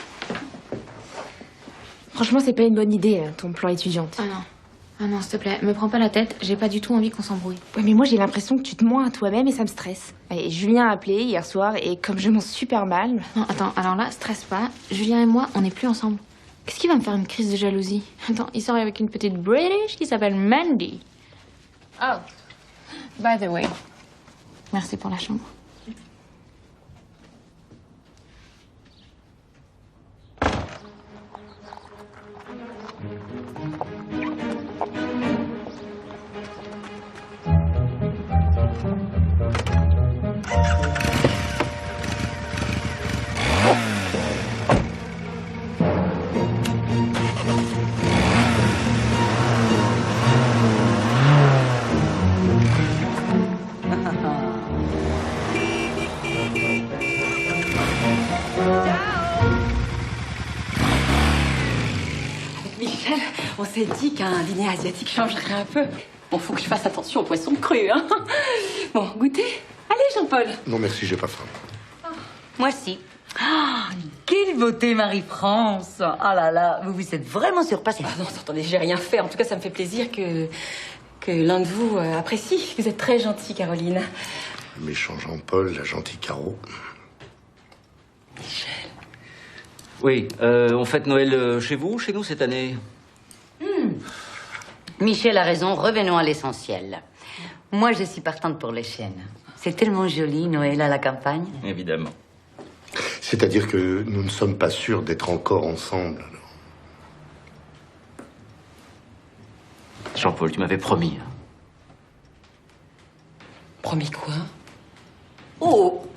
Franchement, c'est pas une bonne idée, ton plan étudiante. Ah non. Ah non, s'il te plaît, me prends pas la tête. J'ai pas du tout envie qu'on s'embrouille. Ouais, mais moi, j'ai l'impression que tu te mens à toi-même et ça me stresse. Et Julien a appelé hier soir et comme je m'en super mal... Non, attends, alors là, stresse pas. Julien et moi, on n'est plus ensemble. Qu'est-ce qui va me faire une crise de jalousie? Attends, il sort avec une petite British qui s'appelle Mandy. Oh, by the way, merci pour la chambre. Michel, on s'est dit qu'un dîner asiatique changerait un peu. Bon, faut que je fasse attention aux poissons crus, hein. Bon, goûter? Allez, Jean-Paul. Non, merci, j'ai pas faim. Moi, si. Ah, Quelle beauté, Marie-France. Ah là là, vous vous êtes vraiment surpassée. Ah non, attendez, j'ai rien fait. En tout cas, ça me fait plaisir que l'un de vous apprécie. Vous êtes très gentille, Caroline. Le méchant Jean-Paul, la gentille Caro. Michel. Oui, on fête Noël chez vous ou chez nous cette année? Michel a raison, revenons à l'essentiel. Moi, je suis partante pour les chênes. C'est tellement joli, Noël à la campagne. Évidemment. C'est-à-dire que nous ne sommes pas sûrs d'être encore ensemble. Alors. Jean-Paul, tu m'avais promis. Promis quoi? Oh!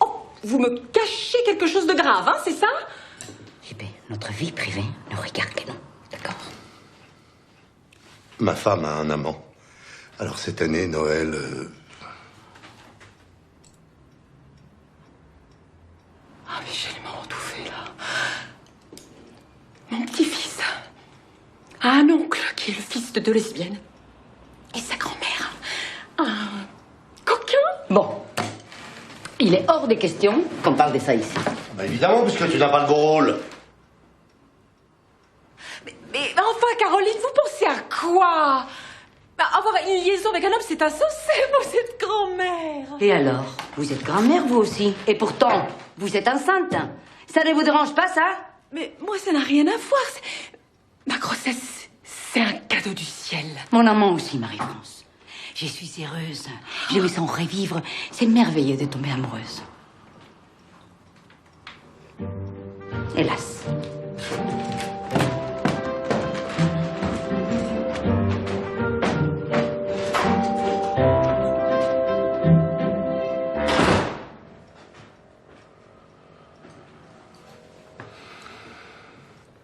Oh! Vous me cachez quelque chose de grave, hein, c'est ça? Eh bien, notre vie privée ne regarde que nous, d'accord? Ma femme a un amant. Alors cette année, Noël... Ah, Michel m'a tout fait, là. Mon petit-fils a un oncle qui est le fils de deux lesbiennes. Et sa grand-mère, un coquin. Bon. Il est hors des questions qu'on parle de ça ici. Bah évidemment, puisque tu n'as pas le gros rôle. Mais enfin, Caroline, vous pensez à quoi? Bah, avoir une liaison avec un homme, c'est insensé pour cette grand-mère. Et alors? Vous êtes grand-mère, vous aussi. Et pourtant, vous êtes enceinte. Ça ne vous dérange pas, ça? Mais moi, ça n'a rien à voir. Ma grossesse, c'est un cadeau du ciel. Mon amant aussi, Marie-France. Je suis heureuse. Je me sens revivre. C'est merveilleux de tomber amoureuse. Hélas.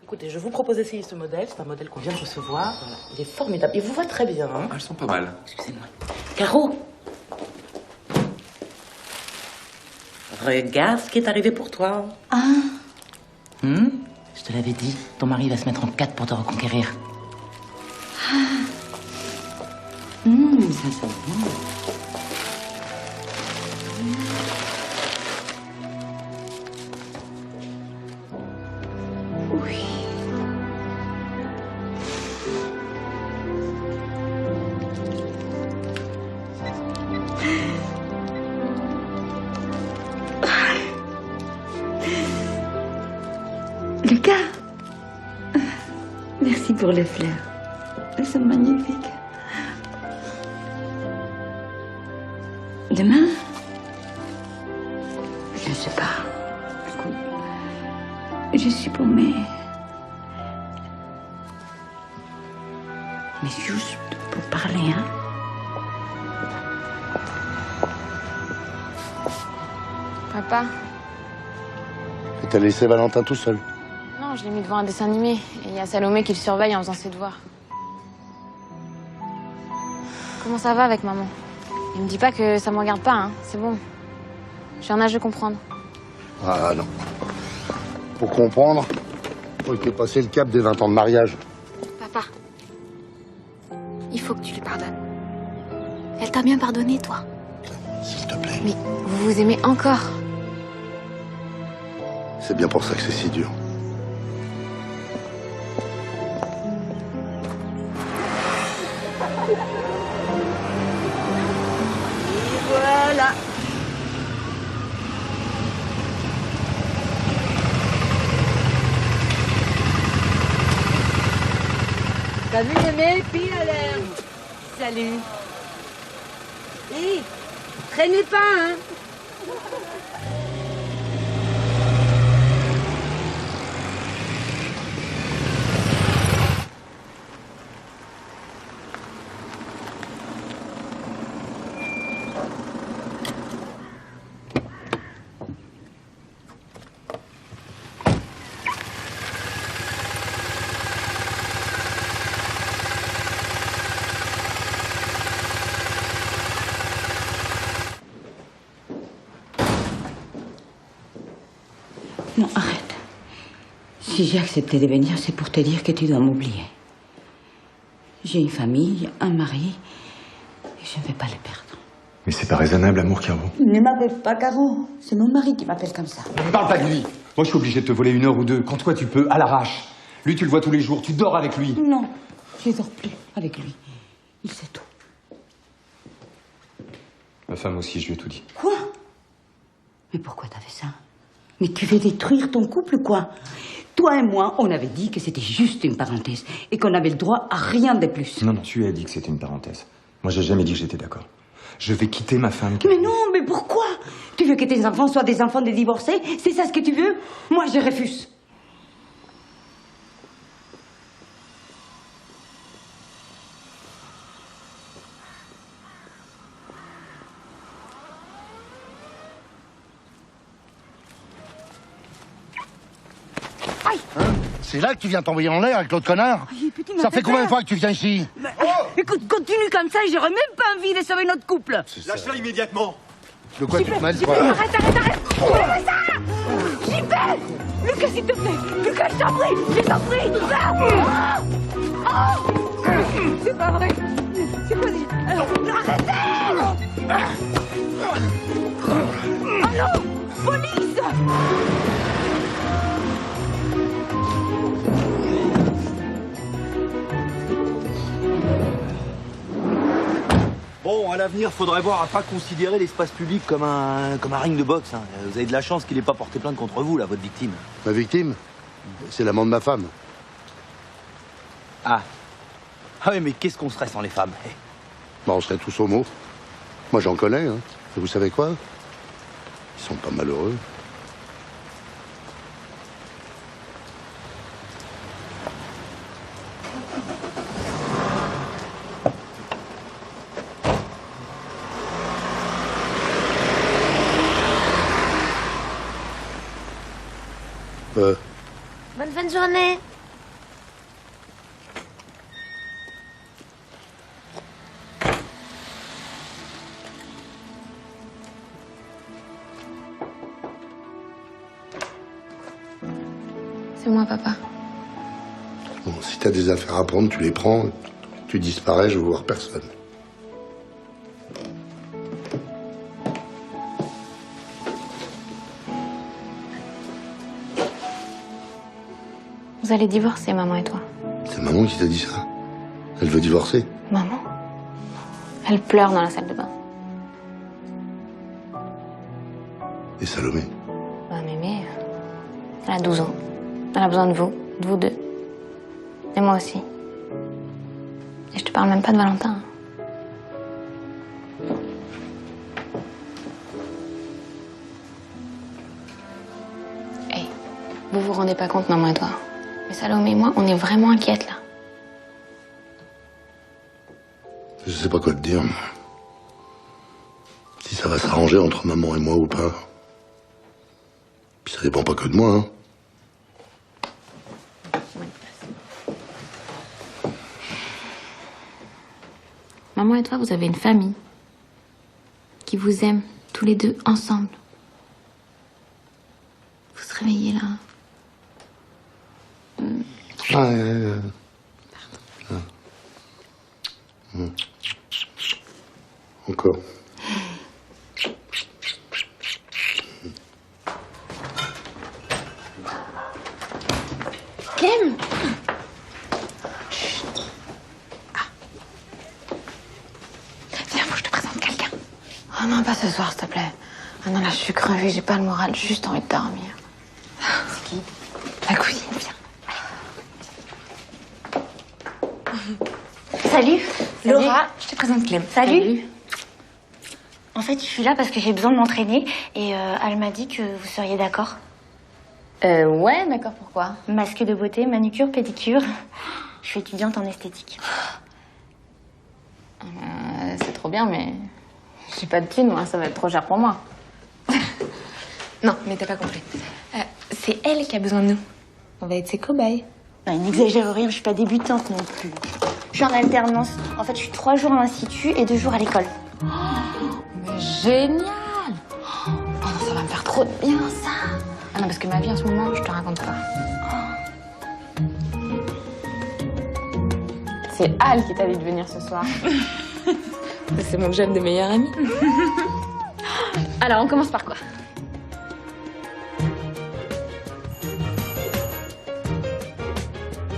Écoutez, je vous propose d'essayer ce modèle. C'est un modèle qu'on vient de recevoir. Voilà. Il est formidable. Il vous va très bien. Hein. Elles sont pas mal. Excusez-moi. Caro, regarde ce qui est arrivé pour toi. Ah. Je te l'avais dit. Ton mari va se mettre en 4 pour te reconquérir. Ça sent bon. Lucas, merci pour les fleurs. Elles sont magnifiques. Demain, je ne sais pas. Écoute, je suis paumée. Mais juste pour parler, hein. Papa? Et t'as laissé Valentin tout seul? Non, je l'ai mis devant un dessin animé. Et il y a Salomé qui le surveille en faisant ses devoirs. Comment ça va avec maman? Il me dit pas que ça me regarde pas, hein. C'est bon. Je suis en âge de comprendre. Ah non. Pour comprendre, faut que t'aies passé le cap des 20 ans de mariage. Papa, il faut que tu lui pardonnes. Elle t'a bien pardonné, toi. S'il te plaît. Mais vous vous aimez encore. C'est bien pour ça que c'est si dur. Voilà. T'as vu les pile à l'air. Salut. Hé, traînez pas, hein. Non, arrête. Si j'ai accepté de venir, c'est pour te dire que tu dois m'oublier. J'ai une famille, un mari, et je ne vais pas les perdre. Mais c'est pas raisonnable, amour, Caro. Ne m'appelle pas Caro. C'est mon mari qui m'appelle comme ça. Ne parle pas de lui. Moi, je suis obligé de te voler 1 heure ou 2. Quand toi, tu peux, à l'arrache. Lui, tu le vois tous les jours. Tu dors avec lui. Non, je dors plus avec lui. Il sait tout. Ma femme aussi, je lui ai tout dit. Quoi? Mais pourquoi t'as fait ça? Mais tu veux détruire ton couple, quoi? Toi et moi, on avait dit que c'était juste une parenthèse et qu'on avait le droit à rien de plus. Non, tu as dit que c'était une parenthèse. Moi, j'ai jamais dit que j'étais d'accord. Je vais quitter ma femme. Mais non, mais pourquoi? Tu veux que tes enfants soient des enfants de divorcés? C'est ça ce que tu veux? Moi, je refuse. C'est là que tu viens t'envoyer en l'air avec l'autre connard? Ça fait combien de fois que tu viens ici? Écoute, continue comme ça et j'aurais même pas envie de sauver notre couple. Lâche-la immédiatement. De quoi tu te mêles, JP, toi? arrête! Fais ça! JP! Lucas, s'il te plaît! Lucas, je t'en prie! C'est pas vrai! C'est quoi arrêtez! Oh non! Police! Bon, à l'avenir, faudrait voir à pas considérer l'espace public comme un ring de boxe. Hein. Vous avez de la chance qu'il ait pas porté plainte contre vous, là, votre victime. Ma victime? C'est l'amant de ma femme. Ah. Ah oui, mais qu'est-ce qu'on serait sans les femmes? Bah, on serait tous homo. Moi, j'en connais, hein. Et vous savez quoi? Ils sont pas malheureux. Bonne fin de journée. C'est moi, papa. Bon, si t'as des affaires à prendre, tu les prends. Tu disparais, je veux voir personne. Vous allez divorcer, maman et toi. C'est maman qui t'a dit ça. Elle veut divorcer. Maman? Elle pleure dans la salle de bain. Et Salomé? Bah, mémé, elle a 12 ans. Elle a besoin de vous deux. Et moi aussi. Et je te parle même pas de Valentin. Hey, vous vous rendez pas compte, maman et toi. Mais Salomé et moi, on est vraiment inquiètes, là. Je sais pas quoi te dire. Si ça va s'arranger entre maman et moi ou pas. Puis ça dépend pas que de moi, hein. Maman et toi, vous avez une famille qui vous aime tous les deux ensemble. Vous se réveillez là. Encore. Clem! Viens, faut que je te présente quelqu'un. Oh non, pas ce soir, s'il te plaît. Ah non, là, je suis crevée, j'ai pas le moral, j'ai juste envie de dormir. C'est qui? La cousine, viens. Salut, Laura. Je te présente Clem. Salut. En fait, je suis là parce que j'ai besoin de m'entraîner et elle m'a dit que vous seriez d'accord. Ouais, d'accord, pourquoi? Masque de beauté, manucure, pédicure. Je suis étudiante en esthétique. C'est trop bien, mais j'ai pas de thunes, moi, ça va être trop cher pour moi. Non, mais t'as pas compris. C'est elle qui a besoin de nous. On va être ses cobayes. N'exagère rien, je suis pas débutante non plus. Je suis en alternance. En fait, je suis 3 jours à l'institut et 2 jours à l'école. Mais génial! Oh non, ça va me faire trop de bien, ça! Ah non, parce que ma vie en ce moment, je te raconte pas. C'est Al qui t'a dit de venir ce soir. C'est mon job de meilleure amie. Alors, on commence par quoi?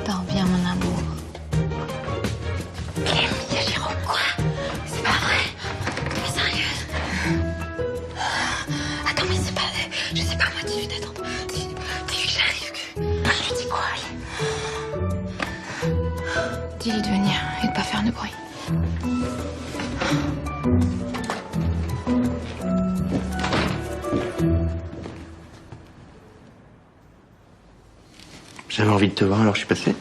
Dors bien, mon amour. Clem, il y a Jérôme, quoi? C'est pas vrai. T'es sérieuse? Attends, mais c'est pas... Je sais pas, moi, dis-lui d'attendre. Dis-lui que j'arrive. Je lui dis quoi, allez? Dis-lui de venir et de pas faire de bruit. J'avais envie de te voir, alors je suis passé.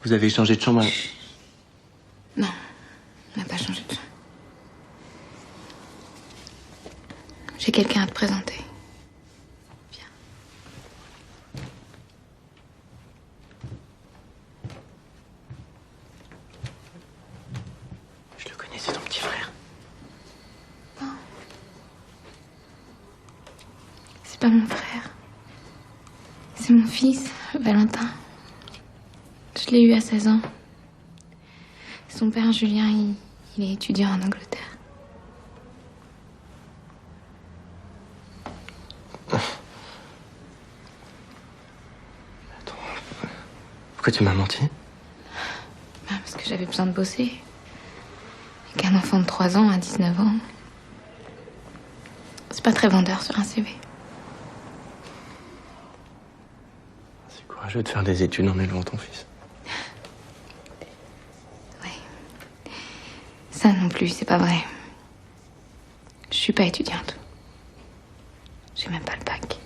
Vous avez changé de chambre? Non, on n'a pas changé de chambre. J'ai quelqu'un à te présenter. Je le connais, c'est ton petit frère. C'est pas mon frère. C'est mon fils, Valentin. Je l'ai eu à 16 ans. Son père, Julien, il est étudiant en Angleterre. Pourquoi tu m'as menti? Parce que j'avais besoin de bosser. Et qu'un enfant de 3 ans à 19 ans, c'est pas très vendeur sur un CV. C'est courageux de faire des études en élevant ton fils. Ça non plus, c'est pas vrai. Je suis pas étudiante. J'ai même pas le bac.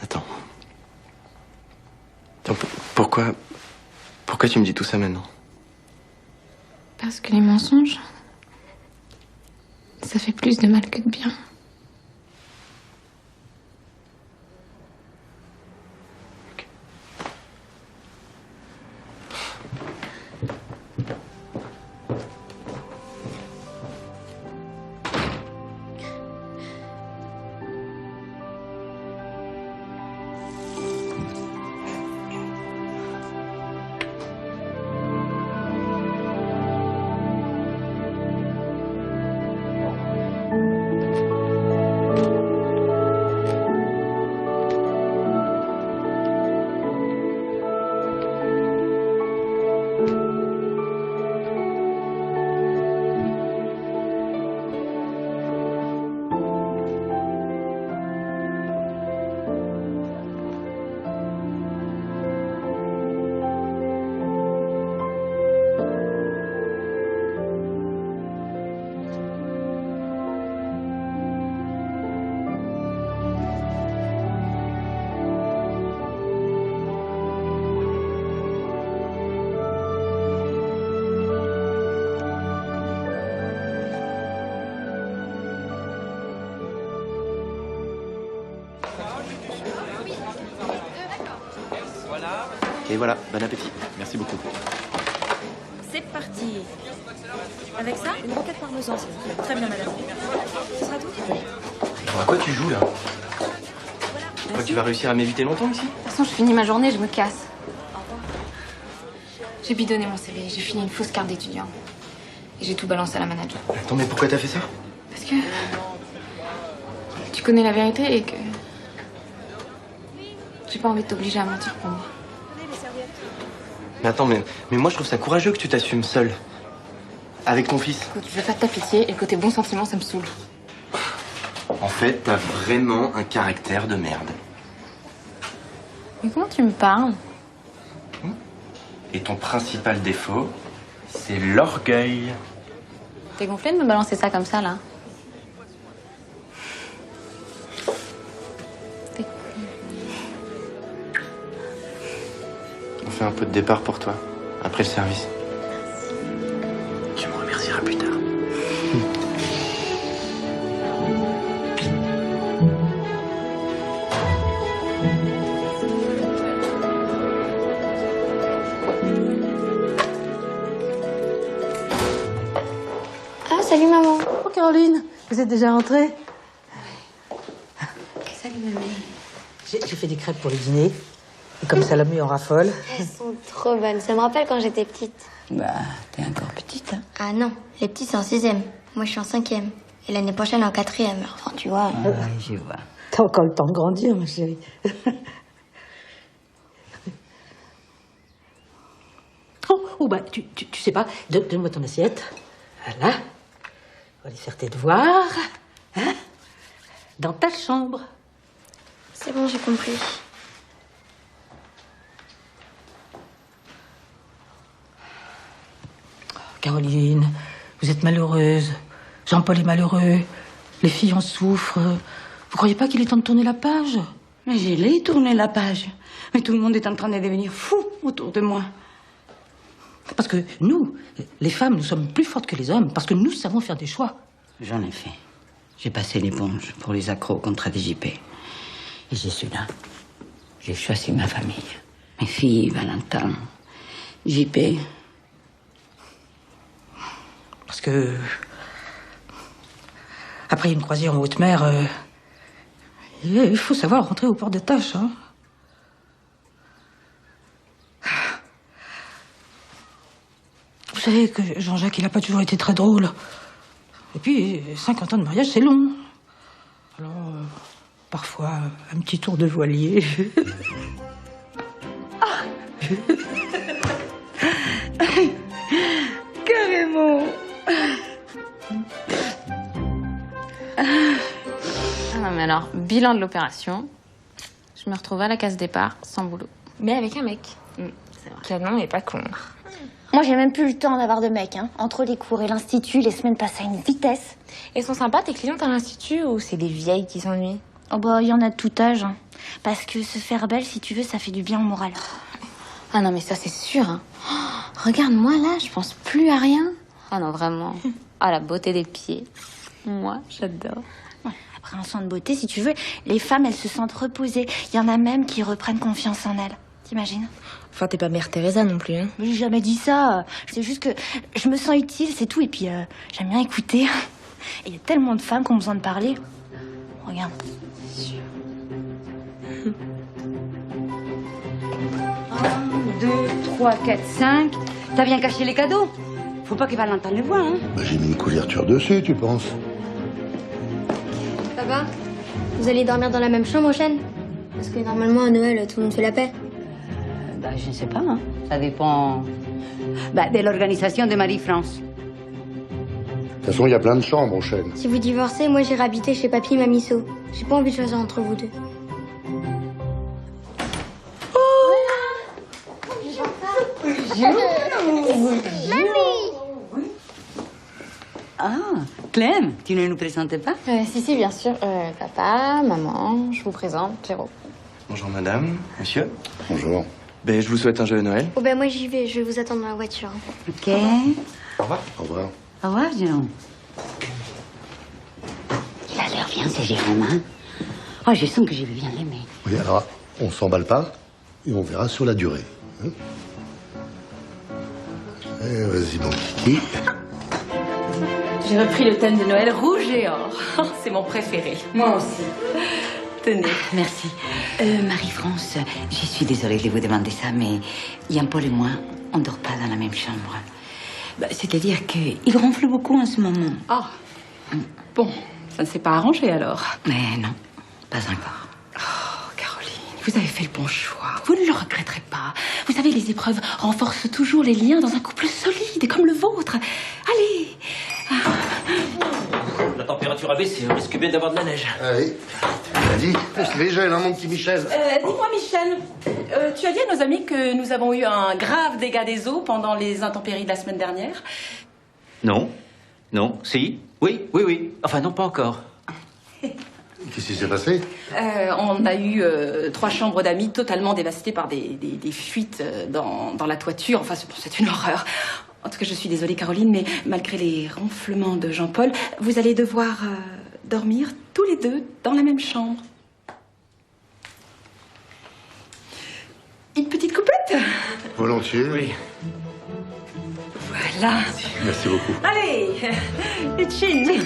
Attends, pourquoi tu me dis tout ça maintenant? Parce que les mensonges, ça fait plus de mal que de bien. Et voilà, bon appétit. Merci beaucoup. C'est parti. Avec ça, une roquette parmesan, s'il vous plaît. Très bien, madame. Ce sera tout? À quoi tu joues là? Tu crois que tu vas réussir à m'éviter longtemps ici? De toute façon, je finis ma journée, je me casse. J'ai bidonné mon CV, j'ai fini une fausse carte d'étudiant. Et j'ai tout balancé à la manager. Attends, mais pourquoi t'as fait ça? Parce que... tu connais la vérité et que... j'ai pas envie de t'obliger à mentir pour moi. Mais attends, mais moi je trouve ça courageux que tu t'assumes seul. Avec ton fils. Écoute, je veux pas de ta pitié et le côté bon sentiment, ça me saoule. En fait, t'as vraiment un caractère de merde. Mais comment tu me parles? Et ton principal défaut, c'est l'orgueil. T'es gonflé de me balancer ça comme ça, là? On fait un pot de départ pour toi, après le service. Tu me remercieras plus tard. Ah, salut maman. Oh Caroline, Vous êtes déjà rentrés? Salut, mamie. J'ai fait des crêpes pour le dîner. Et comme Salomé en raffole. Elles sont trop bonnes. Ça me rappelle quand j'étais petite. Bah, t'es encore petite, hein. Ah non, les petits, c'est en 6e. Moi, je suis en 5e. Et l'année prochaine, en 4e. Enfin, tu vois. Ah, ouais, je vois. T'as encore le temps de grandir, ma chérie. Oh, bah, tu sais pas, donne-moi ton assiette. Voilà. On va aller faire tes devoirs. Hein? Dans ta chambre. C'est bon, j'ai compris. Caroline, vous êtes malheureuse. Jean-Paul est malheureux. Les filles en souffrent. Vous croyez pas qu'il est temps de tourner la page? Mais je l'ai tourné la page. Mais tout le monde est en train de devenir fou autour de moi. Parce que nous, les femmes, nous sommes plus fortes que les hommes. Parce que nous savons faire des choix. J'en ai fait. J'ai passé l'éponge pour les accros contre DJP. Et j'y suis là. J'ai choisi ma famille. Mes filles, Valentin, JP. Parce que... Après une croisière en haute mer, il faut savoir rentrer au port de tâche, hein. Vous savez que Jean-Jacques, il n'a pas toujours été très drôle. Et puis, 50 ans de mariage, c'est long. Alors, parfois, un petit tour de voilier. Carrément. Ah non, mais alors, bilan de l'opération. Je me retrouve à la case départ, sans boulot. Mais avec un mec. C'est vrai. Canon et pas con. Moi, j'ai même plus le temps d'avoir de mecs, hein. Entre les cours et l'institut, les semaines passent à une vitesse. Et sont sympas tes clientes à l'institut ou c'est des vieilles qui s'ennuient? Oh bah, il y en a de tout âge, hein. Parce que se faire belle, si tu veux, ça fait du bien au moral. Ah non, mais ça, c'est sûr, hein. Oh, regarde-moi, là, je pense plus à rien. Ah non, vraiment. Ah, la beauté des pieds. Moi, j'adore. Ouais, après un soin de beauté, si tu veux, les femmes, elles se sentent reposées. Il y en a même qui reprennent confiance en elles. T'imagines? Enfin, t'es pas Mère Teresa non plus, hein. J'ai jamais dit ça. C'est juste que je me sens utile, c'est tout. Et puis, j'aime bien écouter. Et il y a tellement de femmes qui ont besoin de parler. Regarde. 1, 2, 3, 4, 5. T'as bien caché les cadeaux? Faut pas que Valentin les voie, hein. Bah, j'ai mis une couverture dessus, tu penses? Papa, vous allez dormir dans la même chambre prochaine? Parce que normalement, à Noël, tout le monde fait la paix. Bah, je ne sais pas, hein. Ça dépend de l'organisation de Marie-France. De toute façon, il y a plein de chambres aux chaînes. Si vous divorcez, moi j'irai habiter chez Papy et Mamisso. J'ai pas envie de choisir entre vous deux. Ah, Clem, tu ne nous présentais pas? Si, bien sûr. Papa, maman, je vous présente, Jérôme. Bonjour madame, monsieur. Bonjour. Ben, je vous souhaite un joyeux Noël. Oh ben moi j'y vais, je vais vous attendre dans la voiture. Ok. Au revoir. Au revoir. Au revoir, Jérôme. Il a l'air bien, c'est Jérôme, hein? Oh, je sens que je vais bien l'aimer. Oui, alors, on s'emballe pas et on verra sur la durée. Hein. Eh, vas-y, mon kiki. J'ai repris le thème de Noël rouge et or. C'est mon préféré. Moi aussi. Tenez. Merci. Marie-France, je suis désolée de vous demander ça, mais Jean-Paul et moi, on ne dort pas dans la même chambre. Bah, c'est-à-dire qu'il ronfle beaucoup en ce moment. Ah. Bon, ça ne s'est pas arrangé alors. Mais non, pas encore. Oh, Caroline, vous avez fait le bon choix. Vous ne le regretterez pas. Vous savez, les épreuves renforcent toujours les liens dans un couple solide, comme le vôtre. Allez. La température a baissé, on risque bien d'avoir de la neige. Allez, vas-y, c'est les gels, hein, mon petit Michel. Dis-moi, Michel, tu as dit à nos amis que nous avons eu un grave dégât des eaux pendant les intempéries de la semaine dernière? Non. Non. Si. Oui. Enfin, non, pas encore. Qu'est-ce qui s'est passé? On a eu 3 chambres d'amis totalement dévastées par des fuites dans la toiture. Enfin, c'est une horreur. En tout cas, je suis désolée, Caroline, mais malgré les ronflements de Jean-Paul, vous allez devoir dormir tous les deux dans la même chambre. Une petite coupette? Volontiers. Oui. Voilà. Merci beaucoup. Allez, une chin.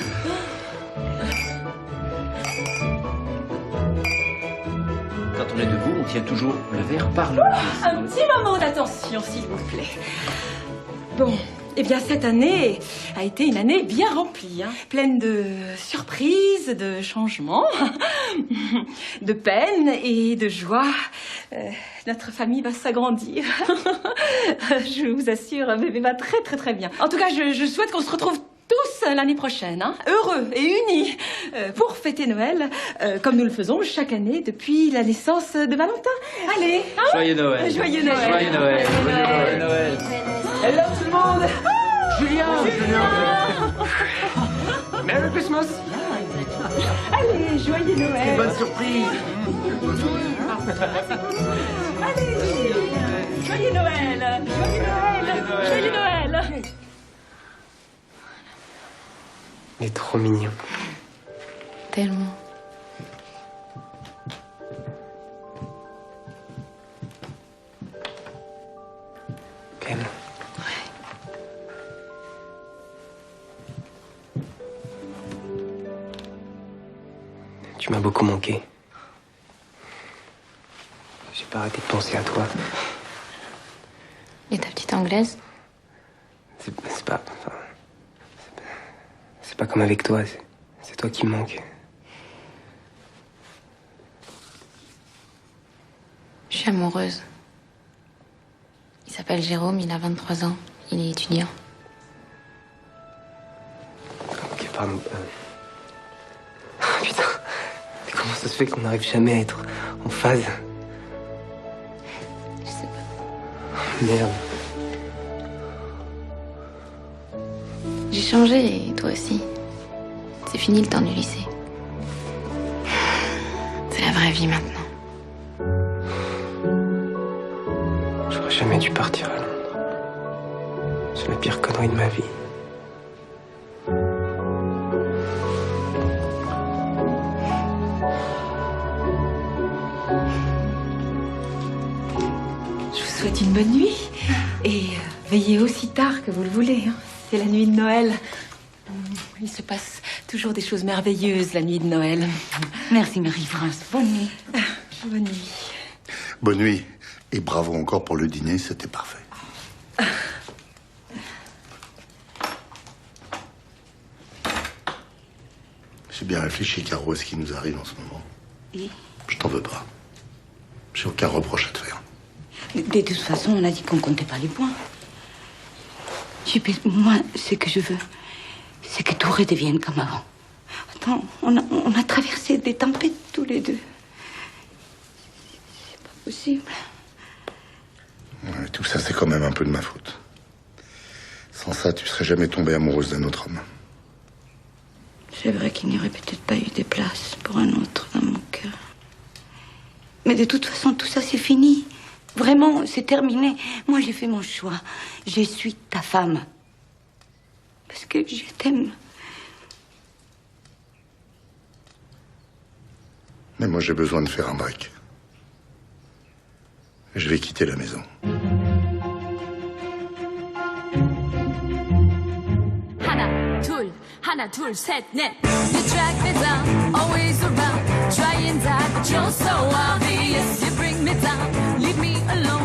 on est debout, on tient toujours le verre par le pied. Un petit moment d'attention, s'il vous plaît. Bon, eh bien, cette année a été une année bien remplie, hein, pleine de surprises, de changements, de peines et de joie. Notre famille va s'agrandir. Je vous assure, bébé va très très très bien. En tout cas, je souhaite qu'on se retrouve tous l'année prochaine, hein, heureux et unis, pour fêter Noël, comme nous le faisons chaque année depuis la naissance de Valentin. Allez, hein. Joyeux Noël. Joyeux Noël. Joyeux Noël. Joyeux Noël. Hello tout le monde. Julien. Merry Christmas. Allez, joyeux Noël. Bonne surprise. Allez, joyeux Noël. Joyeux Noël. Joyeux Noël. Il est trop mignon. Tellement. Clem. Tu m'as beaucoup manqué. J'ai pas arrêté de penser à toi. Et ta petite anglaise? C'est pas comme avec toi, c'est toi qui me manques. Je suis amoureuse. Il s'appelle Jérôme, il a 23 ans. Il est étudiant. Ok, pardon. Putain, mais comment ça se fait qu'on n'arrive jamais à être en phase? Je sais pas. Merde. J'ai changé et toi aussi. C'est fini le temps du lycée. C'est la vraie vie maintenant. J'aurais jamais dû partir à Londres. C'est la pire connerie de ma vie. Je vous souhaite une bonne nuit et veillez aussi tard que vous le voulez, hein. C'est la nuit de Noël. Il se passe toujours des choses merveilleuses la nuit de Noël. Merci Marie-France. Bonne nuit. Bonne nuit. Bonne nuit. Et bravo encore pour le dîner, c'était parfait. J'ai bien réfléchi, Caro, à ce qui nous arrive en ce moment. Et Je t'en veux pas. J'ai aucun reproche à te faire. de toute façon, on a dit qu'on comptait pas les points. Moi, ce que je veux, c'est que tout redevienne comme avant. Attends, on a traversé des tempêtes tous les deux. C'est pas possible. Ouais, tout ça, c'est quand même un peu de ma faute. Sans ça, tu serais jamais tombée amoureuse d'un autre homme. C'est vrai qu'il n'y aurait peut-être pas eu de place pour un autre dans mon cœur. Mais de toute façon, tout ça, c'est fini. Vraiment, c'est terminé. Moi, j'ai fait mon choix. Je suis ta femme. Parce que je t'aime. Mais moi, j'ai besoin de faire un break. Je vais quitter la maison. 하나 둘 셋 넷 You track me down always around try and die but you're so obvious you bring me down leave me alone